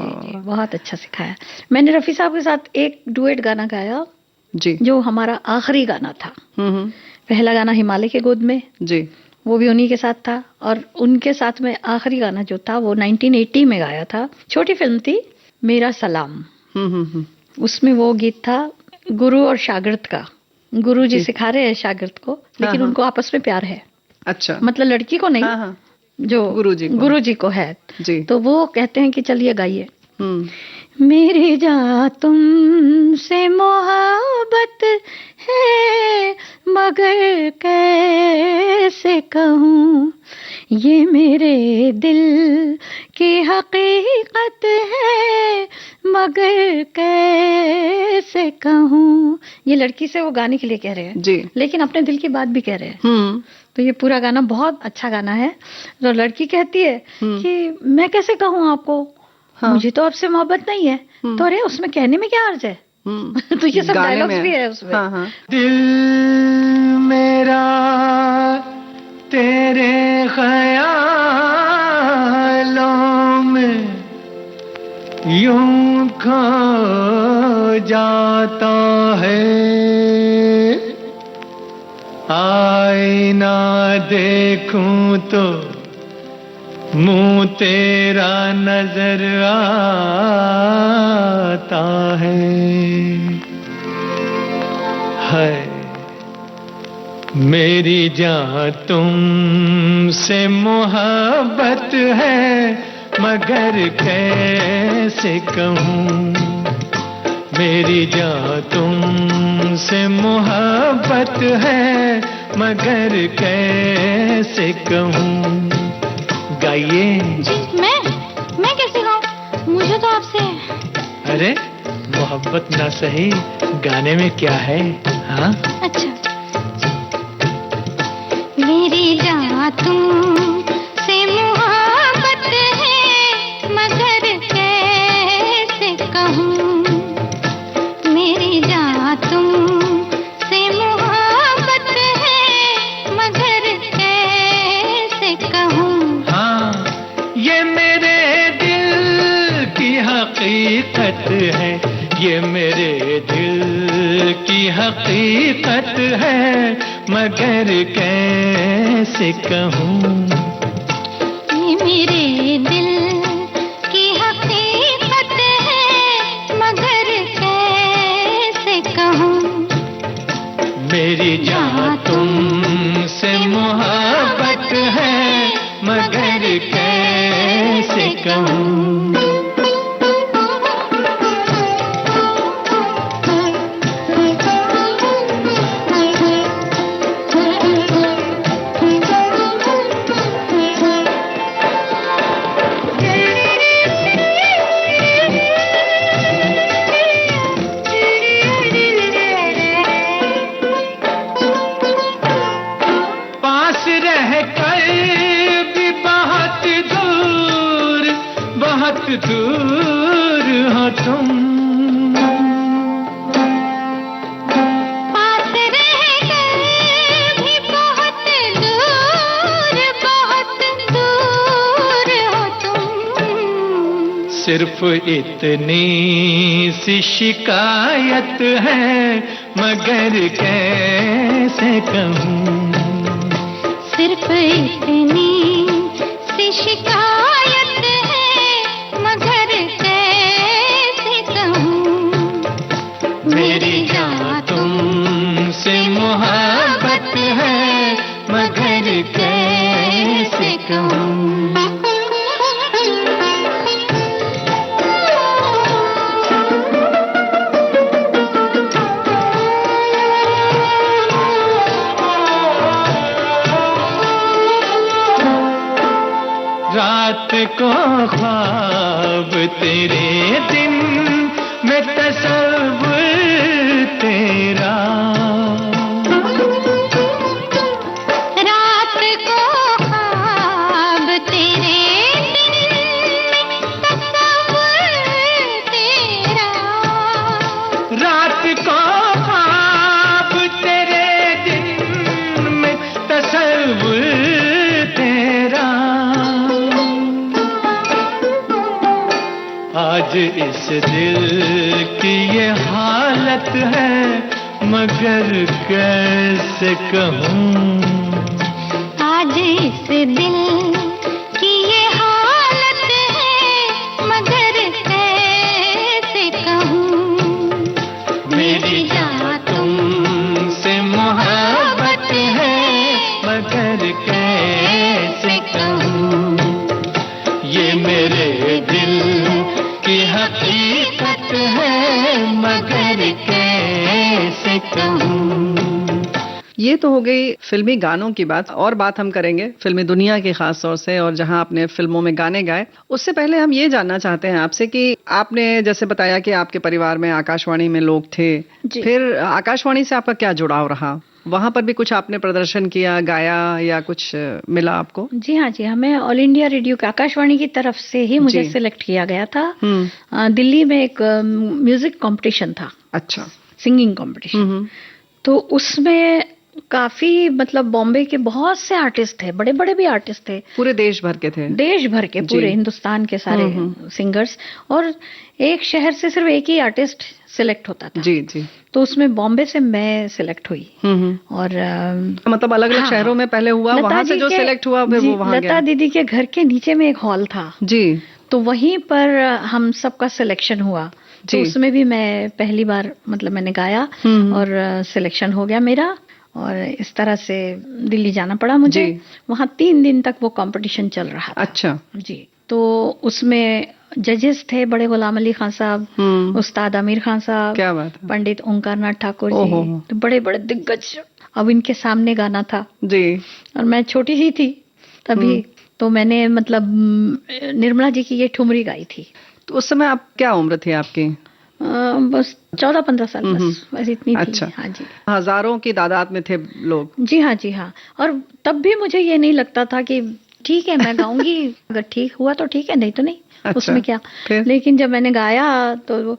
बहुत अच्छा सिखाया। मैंने रफी साहब के साथ एक डुएट गाना गाया
जी,
जो हमारा आखिरी गाना था। पहला गाना हिमालय के गोद में जी, वो भी उन्हीं के साथ था, और उनके साथ में आखिरी गाना जो था वो 1980 में गाया था। छोटी फिल्म थी मेरा सलाम। उसमें वो गीत था गुरु और शागिर्द का। गुरु जी सिखा रहे हैं शागिर्द को, लेकिन उनको आपस में प्यार है। अच्छा, मतलब लड़की को नहीं, जो गुरु जी को है जी। तो वो कहते हैं कि चलिए गाइए। मेरी जा तुमसे मोहब्बत है, मगर कैसे कहूँ, ये मेरे दिल की हकीकत है, मगर कैसे कहूँ। ये लड़की से वो गाने के लिए कह रहे हैं जी, लेकिन अपने दिल की बात भी कह रहे हैं। तो ये पूरा गाना बहुत अच्छा गाना है। तो लड़की कहती है कि मैं कैसे कहूँ आपको, मुझे तो आपसे मोहब्बत नहीं है। तो अरे उसमें कहने में क्या अर्ज है। तो ये सब डायलॉग्स भी है उसमें।
दिल मेरा तेरे ख्यालों में यूं खो जाता है, आईना देखूं तो मुंह तेरा नजर आता है मेरी जान तुमसे मोहब्बत है, मगर कैसे कहूँ। मेरी जान तुमसे मोहब्बत है, मगर कैसे कहूँ। गाइए
जी। मैं कैसे गाऊं, मुझे तो आपसे।
अरे मोहब्बत ना सही, गाने में क्या है। हाँ
अच्छा। मेरी जान तुमसे मोहब्बत है, मगर कैसे कहूँ। मेरी जान तुमसे मोहब्बत है, मगर कैसे कहूँ।
हाँ, ये मेरे दिल की हकीकत है, ये मेरे दिल की हकीकत है, मगर कैसे कहूँ।
ये मेरे दिल की हकीकत है, मगर कैसे कहूँ।
मेरी जान तुमसे मोहब्बत है, मगर कैसे कहूँ। दूर हो तुम,
पास रह गए भी बहुत दूर हो तुम।
सिर्फ इतनी सी शिकायत है, मगर कैसे कहूँ।
सिर्फ इतनी सी शिकायत
कहूँ। रात को ख्वाब तेरे, दिन में तसव्वुर तेरा।
रात को ख्वाब तेरे, दिन में तसव्वुर तेरा।
रात को ख्वाब तेरे, दिन में तसव्वुर तेरा। आज इस दिल की ये हालत है, मगर कैसे कहूँ।
आज इस दिल की ये हालत है, मगर कैसे कहूँ।
मेरी जहाँ तुमसे मोहब्बत है, मगर कैसे कहूँ। ये मेरे दिल की हकीकत है, मगर कैसे कहूँ।
ये तो हो गई फिल्मी गानों की बात, और बात हम करेंगे फिल्मी दुनिया की खास तौर से, और जहां आपने फिल्मों में गाने गाए। उससे पहले हम ये जानना चाहते हैं आपसे कि आपने जैसे बताया कि आपके परिवार में आकाशवाणी में लोग थे, फिर आकाशवाणी से आपका क्या जुड़ाव रहा? वहां पर भी कुछ आपने प्रदर्शन किया, गाया, या कुछ मिला आपको?
जी हाँ, जी हमें ऑल इंडिया रेडियो के आकाशवाणी की तरफ से ही मुझे सिलेक्ट किया गया था। दिल्ली में एक म्यूजिक कंपटीशन था।
अच्छा।
Singing competition. तो उसमें काफी मतलब बॉम्बे के बहुत से आर्टिस्ट थे, बड़े बड़े भी आर्टिस्ट थे,
पूरे देश भर के थे।
देश भर के, पूरे हिंदुस्तान के सारे सिंगर्स, और एक शहर से सिर्फ एक ही आर्टिस्ट सिलेक्ट होता था।
जी जी।
तो उसमें बॉम्बे से मैं सिलेक्ट हुई। और
मतलब अलग अलग शहरों में पहले हुआ, वहां से जो सिलेक्ट हुआ फिर वो वहां गया।
लता दीदी के घर के नीचे में एक हॉल था
जी,
तो वहीं पर हम सबका सिलेक्शन हुआ। तो उसमें भी मैं पहली बार मतलब मैंने गाया और सिलेक्शन हो गया मेरा, और इस तरह से दिल्ली जाना पड़ा मुझे। वहाँ 3 दिन तक वो कंपटीशन चल रहा था।
अच्छा
जी। तो उसमें जजेस थे बड़े गुलाम अली खान साहब, उस्ताद आमिर खान साहब,
क्या बात है,
पंडित ओंकार नाथ ठाकुर जी, तो बड़े बड़े दिग्गज। अब इनके सामने गाना था जी, और मैं छोटी सी थी तभी, तो मैंने मतलब निर्मला जी की ये ठुमरी गाई थी।
तो उस समय आप क्या उम्र थी आपकी?
बस 14-15 साल, बस इतनी थी। हाँ जी।
हजारों की तादाद में थे लोग।
जी हाँ, जी हाँ। और तब भी मुझे ये नहीं लगता था कि ठीक है मैं गाऊंगी, अगर ठीक हुआ तो ठीक है, नहीं तो नहीं। अच्छा, उसमें क्या। लेकिन जब मैंने गाया तो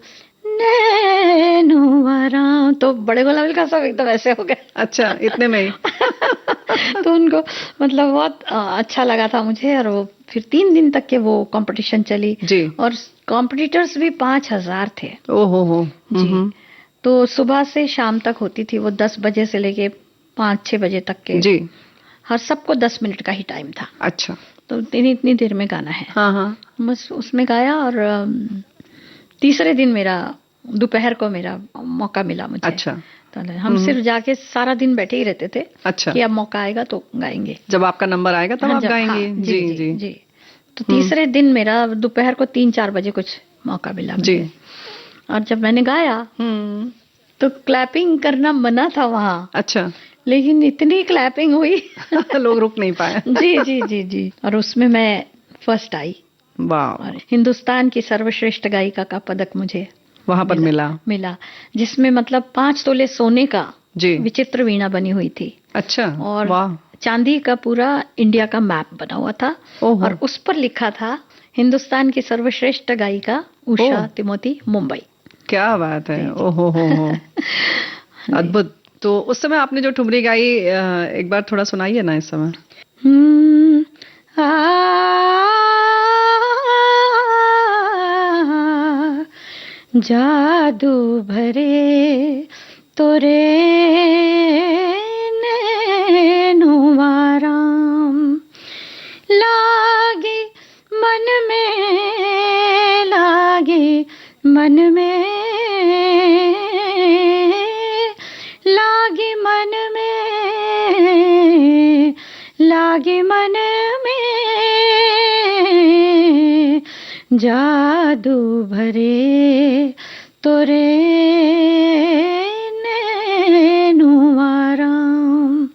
नैनुवारा, तो बड़े गुलाम का सब एकदम ऐसे हो गए।
अच्छा, इतने में ही।
तो उनको मतलब बहुत अच्छा लगा था मुझे। और वो फिर 3 दिन तक के वो कंपटीशन चली जी। और कॉम्पिटिटर्स भी 5000 थे।
ओहो हो
जी। तो सुबह से शाम तक होती थी वो, 10 बजे से लेके 5-6 बजे तक के जी। हर सबको 10 मिनट का ही टाइम था।
अच्छा। तो
इतनी देर में गाना है। हाँ हाँ। बस उसमें गाया, और तीसरे दिन मेरा दोपहर को मेरा मौका मिला मुझे। अच्छा। तो हम सिर्फ जाके सारा दिन बैठे ही रहते थे। अच्छा। कि अब मौका आएगा तो गाएंगे,
जब आपका नंबर आएगा तब आप गाएंगे। हाँ, जी जी जी, जी।
तो तीसरे दिन मेरा दोपहर को 3-4 बजे कुछ मौका मिला मुझे। जी। और जब मैंने गाया तो क्लैपिंग करना मना था वहाँ। अच्छा। लेकिन इतनी क्लैपिंग हुई
लोग रुक नहीं पाए।
जी जी जी जी। और उसमें मैं फर्स्ट आई।
वाह।
और हिंदुस्तान की सर्वश्रेष्ठ गायिका का पदक मुझे
वहां पर मिला,
जिसमें मतलब 5 तोले सोने का विचित्र वीणा बनी हुई थी।
अच्छा।
और चांदी का पूरा इंडिया का मैप बना हुआ था, और उस पर लिखा था हिंदुस्तान की सर्वश्रेष्ठ गायिका उषा तिमोथी, मुंबई। क्या बात है।
ओहो हो अद्भुत। तो उस समय आपने जो ठुमरी गाई, एक बार थोड़ा सुनाइए ना इस समय।
जादू भरे तोरे नैनुवाराम, लागे मन में, लागे मन में, लागे मन में, लागे मन में, जादू भरे तोरे नैनुआ राम।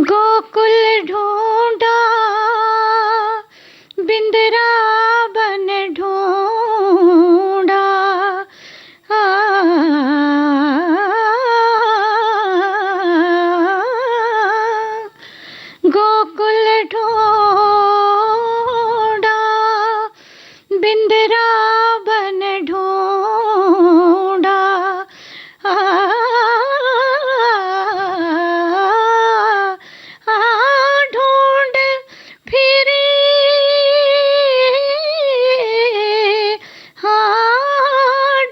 गोकुल ढूंढा बिंदरा बन ढूंढा, गोकुल ढूंढा बिंदरा बन ढूंढा, ढूंढ फिरी,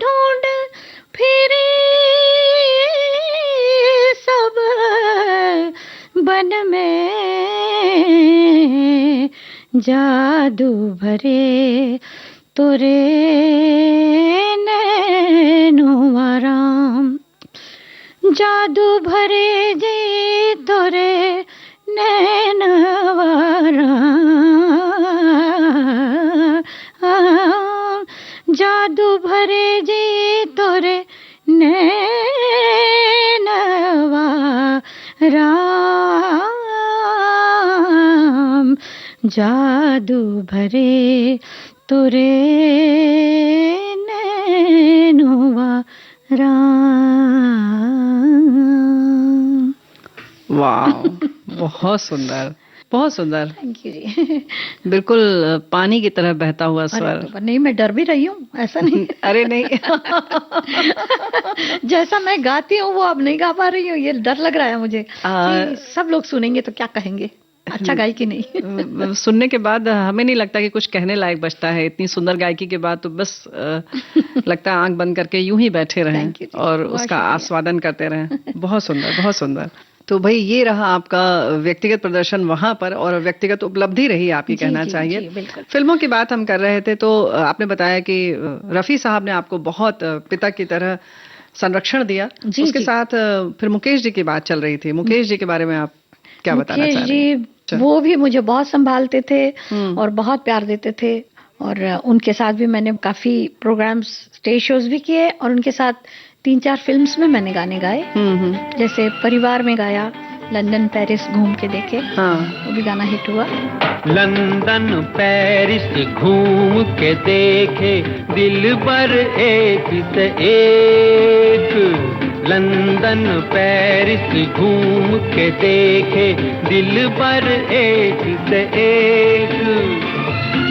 ढूंढ फिरी सब बन में, जादू भरे तोरे नैनुआ राम। जादू भरे जी तोरे नैनुआ राम, जादू भरे जी तोरे नैनुआ राम, जादू भरे तोरे नैनुआ राम।
वाह, बहुत सुंदर, बहुत सुंदर।
थैंक यू जी।
बिल्कुल पानी की तरह बहता हुआ स्वर।
नहीं, मैं डर भी रही हूँ, ऐसा नहीं।
अरे नहीं।
जैसा मैं गाती हूँ वो अब नहीं गा पा रही हूँ, ये डर लग रहा है मुझे कि सब लोग सुनेंगे तो क्या कहेंगे, अच्छा गाई कि नहीं।
सुनने के बाद हमें नहीं लगता कि कुछ कहने लायक बचता है। इतनी सुंदर गायकी के बाद तो बस लगता है आंख बंद करके यूं ही बैठे रहें और उसका आस्वादन करते रहें। बहुत सुंदर, बहुत सुंदर। तो भाई ये रहा आपका व्यक्तिगत प्रदर्शन वहां पर, और व्यक्तिगत उपलब्धि रही आपकी, कहना चाहिए। फिल्मों की बात हम कर रहे थे तो आपने बताया कि रफी साहब ने आपको बहुत पिता की तरह संरक्षण दिया। उसके साथ फिर मुकेश जी की बात चल रही थी। मुकेश जी के बारे में आप क्या बताना चाह रहे हैं?
वो भी मुझे बहुत संभालते थे और बहुत प्यार देते थे, और उनके साथ भी मैंने काफी प्रोग्राम्स, स्टेज शोज भी किए, और उनके साथ 3-4 फिल्म्स में मैंने गाने गाए। जैसे परिवार में गाया, लंदन पेरिस घूम के देखे, वो भी गाना हिट हुआ।
लंदन पेरिस घूम के देखे दिल भर एक से एक, लंदन पेरिस घूम के देखे दिल भर एक से एक,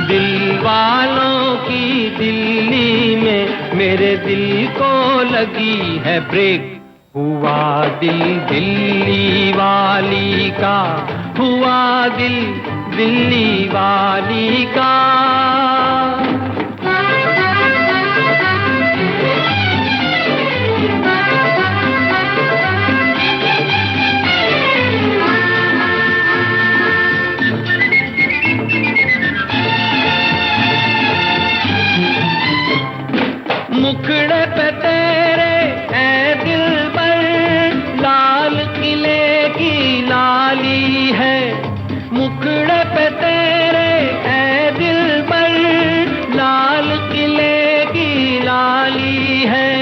दिल वालों की दिल्ली में मेरे दिल को लगी है ब्रेक, हुआ दिल दिल्ली वाली का, हुआ दिल दिल्ली वाली का। मुखड़े पे तेरे ऐ दिल पर लाल किले की लाली है, मुखड़े पे तेरे ऐ दिल पर लाल किले की लाली है,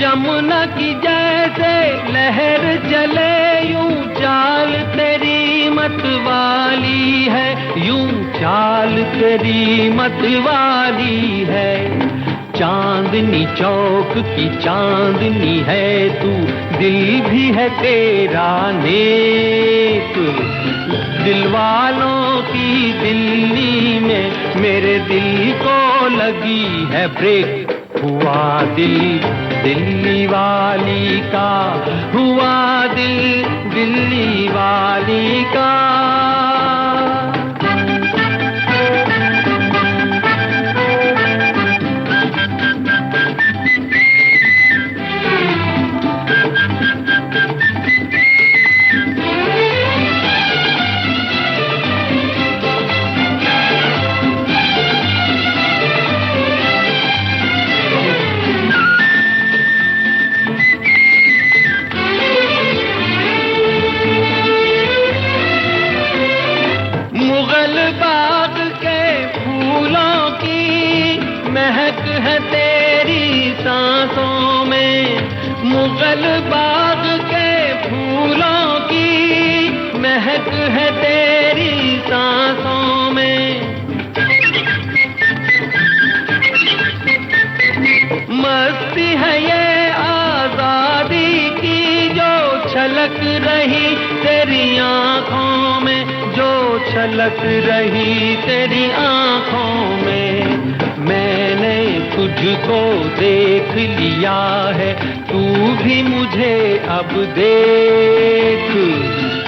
जमुना की जैसे लहर चले यूं चाल तेरी मतवाली है, यूं चाल तेरी मतवाली है, चांदनी चौक की चांदनी है तू, दिल भी है तेरा नेक, दिल वालों की दिल्ली में मेरे दिल को लगी है ब्रेक, हुआ दिल दिल्ली वाली का, हुआ दिल दिल्ली वाली का। मुगल बाग के फूलों की महक है तेरी सांसों में, मस्ती है ये आजादी की जो छलक रही तेरी आंखों में, जो छलक रही तेरी आंखों में। मैंने तुझको देख लिया है, तू भी मुझे अब देख।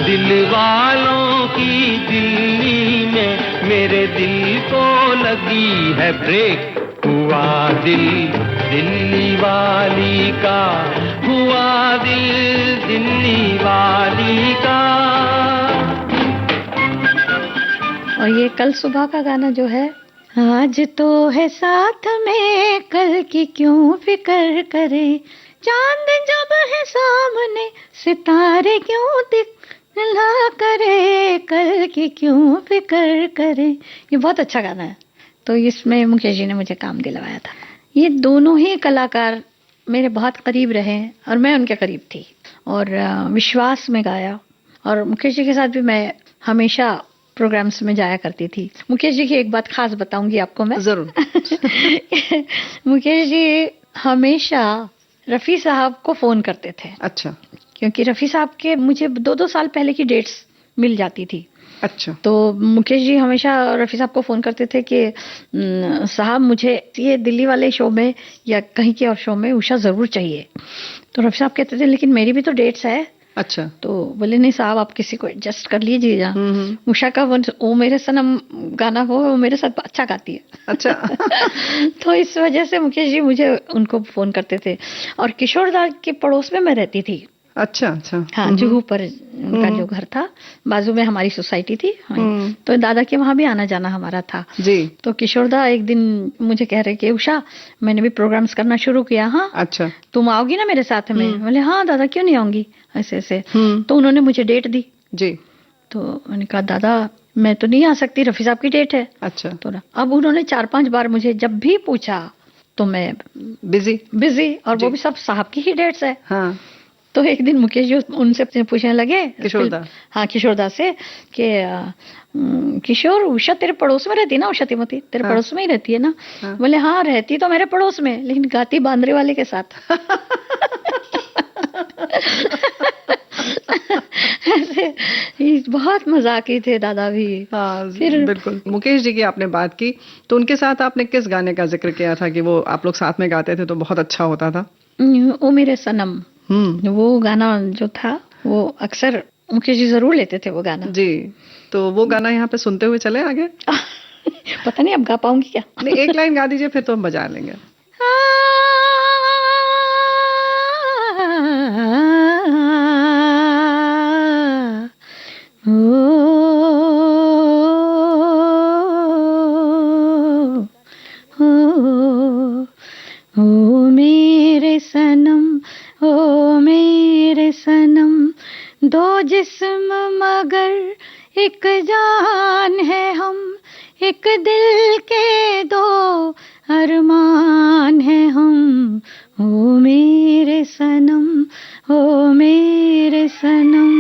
दिल वालों की दिल्ली में मेरे दिल को लगी है ब्रेक। हुआ दिल दिल्ली वाली का, हुआ दिल दिल्ली वाली का।
और ये कल सुबह का गाना जो है, आज तो है साथ में कल की क्यों फिक्र करे, चांद जब है सामने सितारे क्यों दिखला करे, कल की क्यों फिक्र करे। ये बहुत अच्छा गाना है, तो इसमें मुकेश जी ने मुझे काम दिलवाया था। ये दोनों ही कलाकार मेरे बहुत करीब रहे और मैं उनके करीब थी, और विश्वास में गाया। और मुकेश जी के साथ भी मैं हमेशा प्रोग्राम्स में जाया करती थी। मुकेश जी की एक बात खास बताऊंगी आपको मैं,
जरूर।
मुकेश जी हमेशा रफी साहब को फोन करते थे।
अच्छा।
क्योंकि रफी साहब के मुझे 2-2 साल पहले की डेट्स मिल जाती थी।
अच्छा।
तो मुकेश जी हमेशा रफी साहब को फोन करते थे कि साहब मुझे ये दिल्ली वाले शो में या कहीं के और शो में उषा जरूर चाहिए। तो रफी साहब कहते थे लेकिन मेरी भी तो डेट्स है।
अच्छा।
तो बोले नहीं साहब आप किसी को एडजस्ट कर लीजिएगा। उषा का वो मेरे सनम गाना वो मेरे साथ अच्छा गाती है। अच्छा। तो इस वजह से मुकेश जी मुझे उनको फोन करते थे। और किशोरदा के पड़ोस में मैं रहती थी।
अच्छा अच्छा।
हाँ, जुहू पर उनका जो घर था, बाजू में हमारी सोसाइटी थी। तो दादा के वहां भी आना जाना हमारा था जी। तो किशोरदा एक दिन मुझे कह रहे कि उषा मैंने भी प्रोग्राम्स करना शुरू किया। हाँ अच्छा, तुम आओगी ना मेरे साथ में? बोले हाँ दादा क्यों नहीं आऊंगी, ऐसे ऐसे। तो उन्होंने मुझे डेट दी जी। तो मैंने कहा दादा मैं तो नहीं आ सकती, रफी साहब की डेट है। अच्छा। तो अब उन्होंने 4-5 बार मुझे जब भी पूछा तो मैं बिजी और वो भी सब साहब की ही डेट्स है। हाँ। तो एक दिन मुकेश जी उनसे पूछने लगे, किशोरदा, हाँ किशोरदा से कि किशोर उषा तेरे पड़ोस में रहती है ना, उषा तिमोथी तेरे पड़ोस में ही रहती है ना? बोले हाँ रहती तो मेरे पड़ोस में, लेकिन गाती बांद्रे वाले के साथ। ऐसे बहुत मजाकी थे दादा भी। हाँ फिर
बिल्कुल। मुकेश जी की आपने बात की तो उनके साथ आपने किस गाने का जिक्र किया था कि वो आप लोग साथ में गाते थे तो बहुत अच्छा होता था?
ओ मेरे सनम, वो गाना जो था वो अक्सर मुकेश जी जरूर लेते थे वो गाना जी। तो वो गाना यहाँ पे सुनते हुए चले आगे। पता नहीं अब गा पाऊंगी क्या। नहीं एक लाइन गा दीजिए फिर तो हम बजा लेंगे। ओ मेरे सनम, ओ मेरे सनम, दो जिस्म मगर एक जान है हम, एक दिल के दो अरमान है हम। ओ मेरे सनम, ओ मेरे सनम।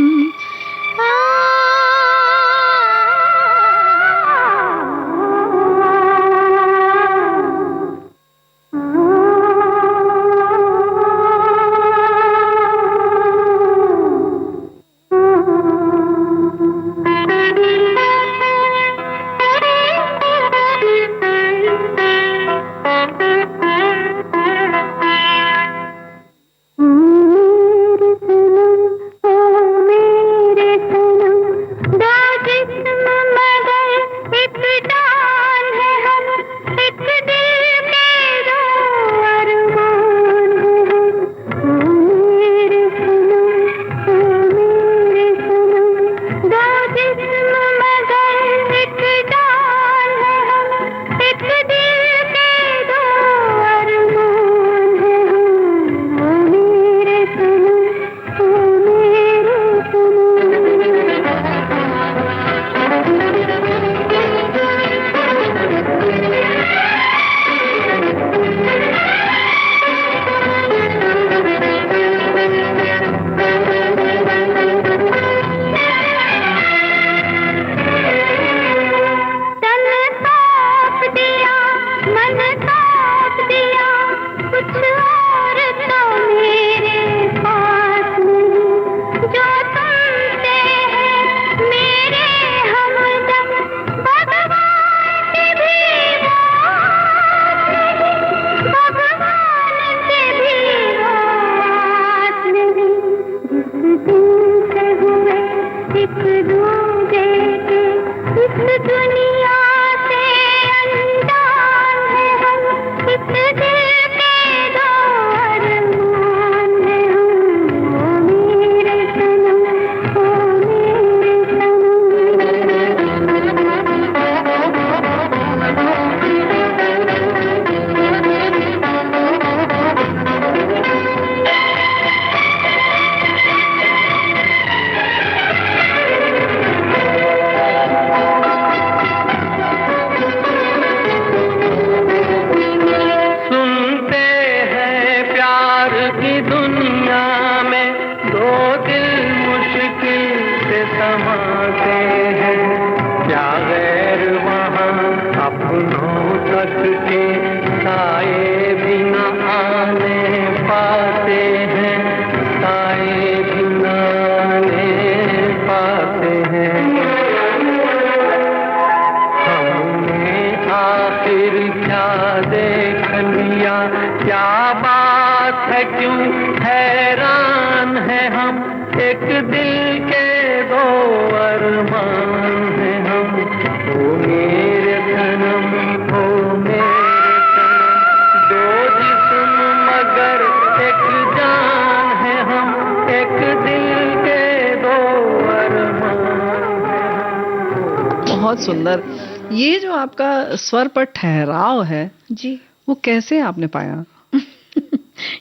की दुनिया में दो दिल मुश्किल से समाते हैं, क्या गैर वहाँ अपनों तक के साए भी न आने पाते हैं, साए भी न आने पाते हैं। हमने आखिर क्या देख लिया, क्या बात है, क्यों हैरान है हम, एक दिल के दो अरमान हैं हम, ओ मेरे सनम, ओ मेरे सनम, दो जिस्म मगर एक जान है हम, एक दिल के दो अरमान हैं हम।
बहुत सुंदर। ये जो आपका स्वर पर ठहराव है
जी,
वो कैसे आपने पाया?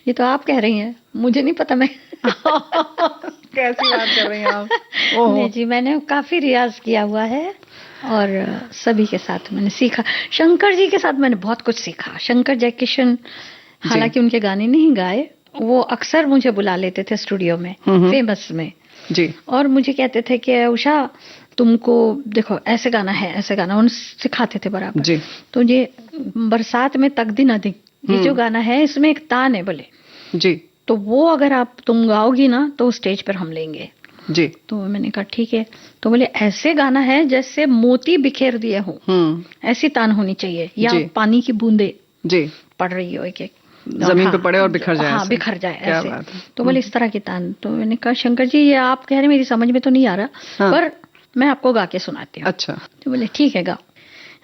ये तो आप कह रही हैं, मुझे नहीं पता। मैं
कैसी बात कर रही हैं आप?
नहीं जी, मैंने काफी रियाज किया हुआ है और सभी के साथ मैंने सीखा। शंकर जी के साथ मैंने बहुत कुछ सीखा। शंकर जयकिशन हालांकि उनके गाने नहीं गाए, वो अक्सर मुझे बुला लेते थे स्टूडियो में, फेमस में
जी,
और मुझे कहते थे कि उषा तुमको देखो ऐसे गाना है, ऐसे गाना, उन सिखाते थे बराबर
जी।
तो ये बरसात में तक दिन अधिक, ये जो गाना है इसमें एक तान है बोले
जी,
तो वो अगर तुम गाओगी ना तो स्टेज पर हम लेंगे
जी।
तो मैंने कहा ठीक है। तो बोले ऐसे गाना है जैसे मोती बिखेर दिए हो, ऐसी तान होनी चाहिए, या पानी की बूंदे
जी
पड़ रही हो एक एक
जमीन पे पड़े और बिखर जाए।
हाँ, बिखर जाए ऐसे। तो बोले इस तरह की तान। तो मैंने कहा शंकर जी ये आप कह रहे मेरी समझ में तो नहीं आ रहा, पर मैं आपको गा के सुनाती हूँ।
अच्छा।
तो बोले ठीक है गाओ।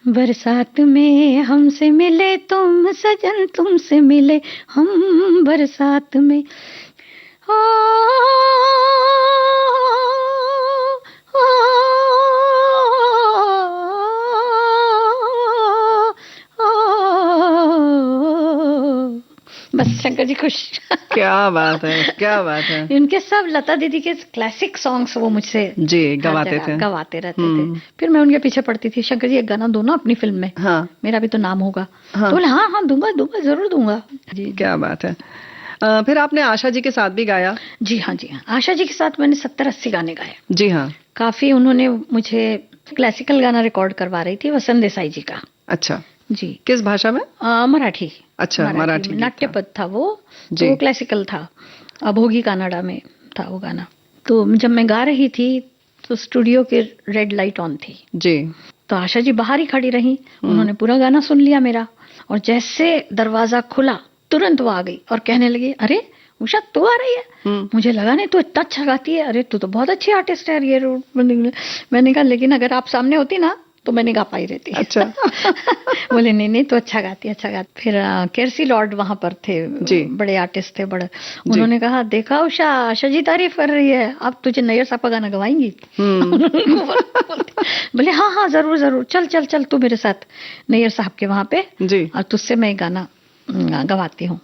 बरसात में हमसे मिले तुम सजन, तुमसे मिले हम बरसात में, बस शंकर जी खुश।
क्या बात है, क्या बात है।
इनके सब लता दीदी के क्लासिक सॉन्ग्स वो मुझसे
जी गवाते
रहते थे। फिर मैं उनके पीछे पड़ती थी, शंकर जी एक गाना दो ना अपनी फिल्म में,
हाँ,
मेरा भी तो नाम होगा। तो बोले हाँ हाँ दूंगा जरूर दूंगा जी।
क्या बात है। फिर आपने आशा जी के साथ भी गाया?
जी हाँ, जी हाँ, आशा जी के साथ मैंने 70-80 गाने गाए।
जी हाँ।
काफी उन्होंने मुझे क्लासिकल गाना रिकॉर्ड करवा रही थी, वसंत देसाई जी का।
अच्छा
जी।
किस भाषा में?
मराठी।
अच्छा, मराठी
नाट्यपद था वो, तो वो क्लासिकल था, अभोगी कनाडा में था वो गाना। तो जब मैं गा रही थी तो स्टूडियो की रेड लाइट ऑन थी
जी,
तो आशा जी बाहर ही खड़ी रही, उन्होंने पूरा गाना सुन लिया मेरा, और जैसे दरवाजा खुला तुरंत वो आ गई और कहने लगी अरे उषा तू आ रही है? मुझे लगा नहीं, तू इतना अच्छा गाती है, अरे तू तो बहुत अच्छी आर्टिस्ट है ये। मैंने कहा लेकिन अगर आप सामने होती ना तो मैं नहीं गा पाई रहती।
अच्छा।
बोले नहीं तो अच्छा गाती, अच्छा गाती। फिर केरसी लॉर्ड वहां पर थे जी, बड़े आर्टिस्ट थे बड़े, उन्होंने कहा देखा उषा आशा जी तारीफ कर रही है, अब तुझे नैयर साहब का गाना गवाएंगी? बोले हाँ हाँ जरूर जरूर, चल चल चल तू मेरे साथ नैयर साहब के वहां पे जी, और तुझसे मैं गाना गवाती हूँ।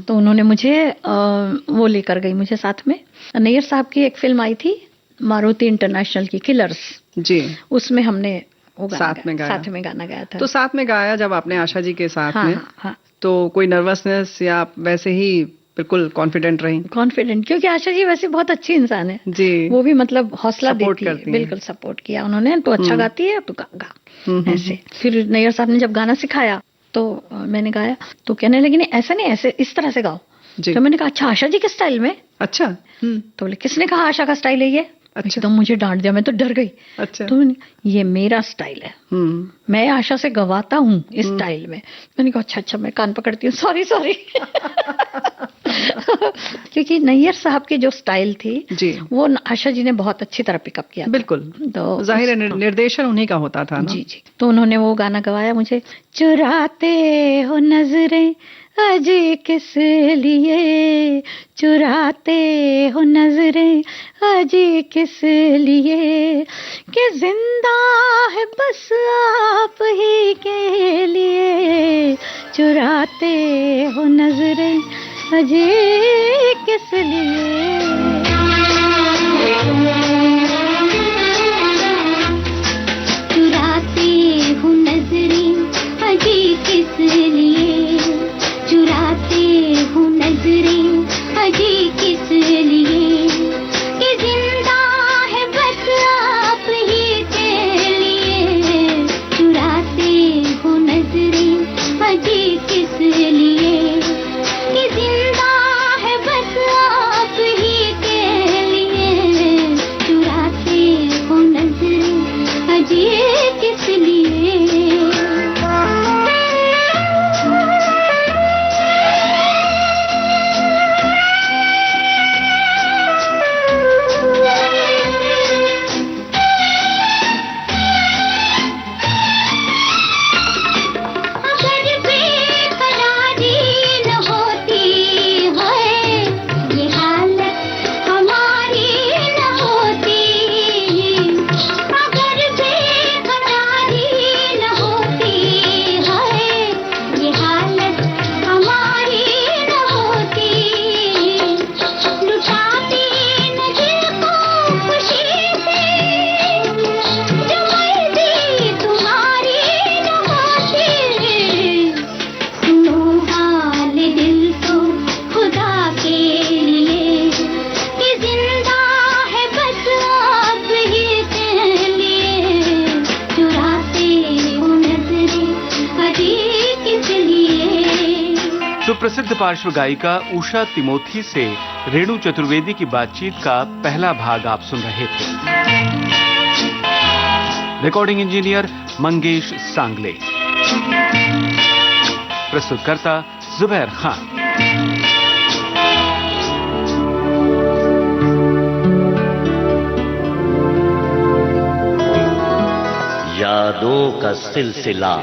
तो उन्होंने मुझे वो लेकर गई मुझे साथ में। नैयर साहब की एक फिल्म आई थी मारुति इंटरनेशनल की, किलर्स जी, उसमें हमने वो साथ में गाना गाया था। तो साथ में गाया जब आपने आशा जी के साथ में, हाँ, तो कोई नर्वसनेस या वैसे ही बिल्कुल कॉन्फिडेंट रही? कॉन्फिडेंट, क्योंकि आशा जी वैसे बहुत अच्छी इंसान है जी, वो भी मतलब हौसला देती है, बिल्कुल सपोर्ट किया उन्होंने, तो अच्छा गाती है तो गा ऐसे। फिर नैयर साहब ने जब गाना सिखाया तो मैंने गाया, तो कहने लगी नहीं ऐसा नहीं, ऐसे इस तरह से गाओ। तो मैंने कहा अच्छा आशा जी के स्टाइल में? अच्छा। तो बोले किसने कहा आशा का स्टाइल है ये? अच्छा। तो मुझे डांट दिया, मैं तो डर गई। अच्छा। तो ये मेरा स्टाइल है, मैं आशा से गवाता हूँ इस स्टाइल में। मैंने कहा अच्छा मैं कान पकड़ती हूँ, सॉरी। क्योंकि नैयर साहब की जो स्टाइल थी जी, वो आशा जी ने बहुत अच्छी तरह पिकअप किया। बिल्कुल, तो जाहिर है निर्देशन उन्हीं का होता था ना? जी। तो उन्होंने वो गाना गवाया मुझे, चुराते हो नजरें अजी किस लिए, चुराते हो नजरें अजी किस लिए, कि जिंदा है बस आप ही के लिए, चुराते हो नजरें अजी किस लिए। चुराते हो नजरें अजी किस लिए, चुराते हो नजरें
प्रसिद्ध पार्श्व गायिका उषा तिमोथी से रेणु चतुर्वेदी की बातचीत का पहला भाग आप सुन रहे थे। रिकॉर्डिंग इंजीनियर मंगेश सांगले, प्रस्तुतकर्ता जुबैर खान।
यादों का सिलसिला।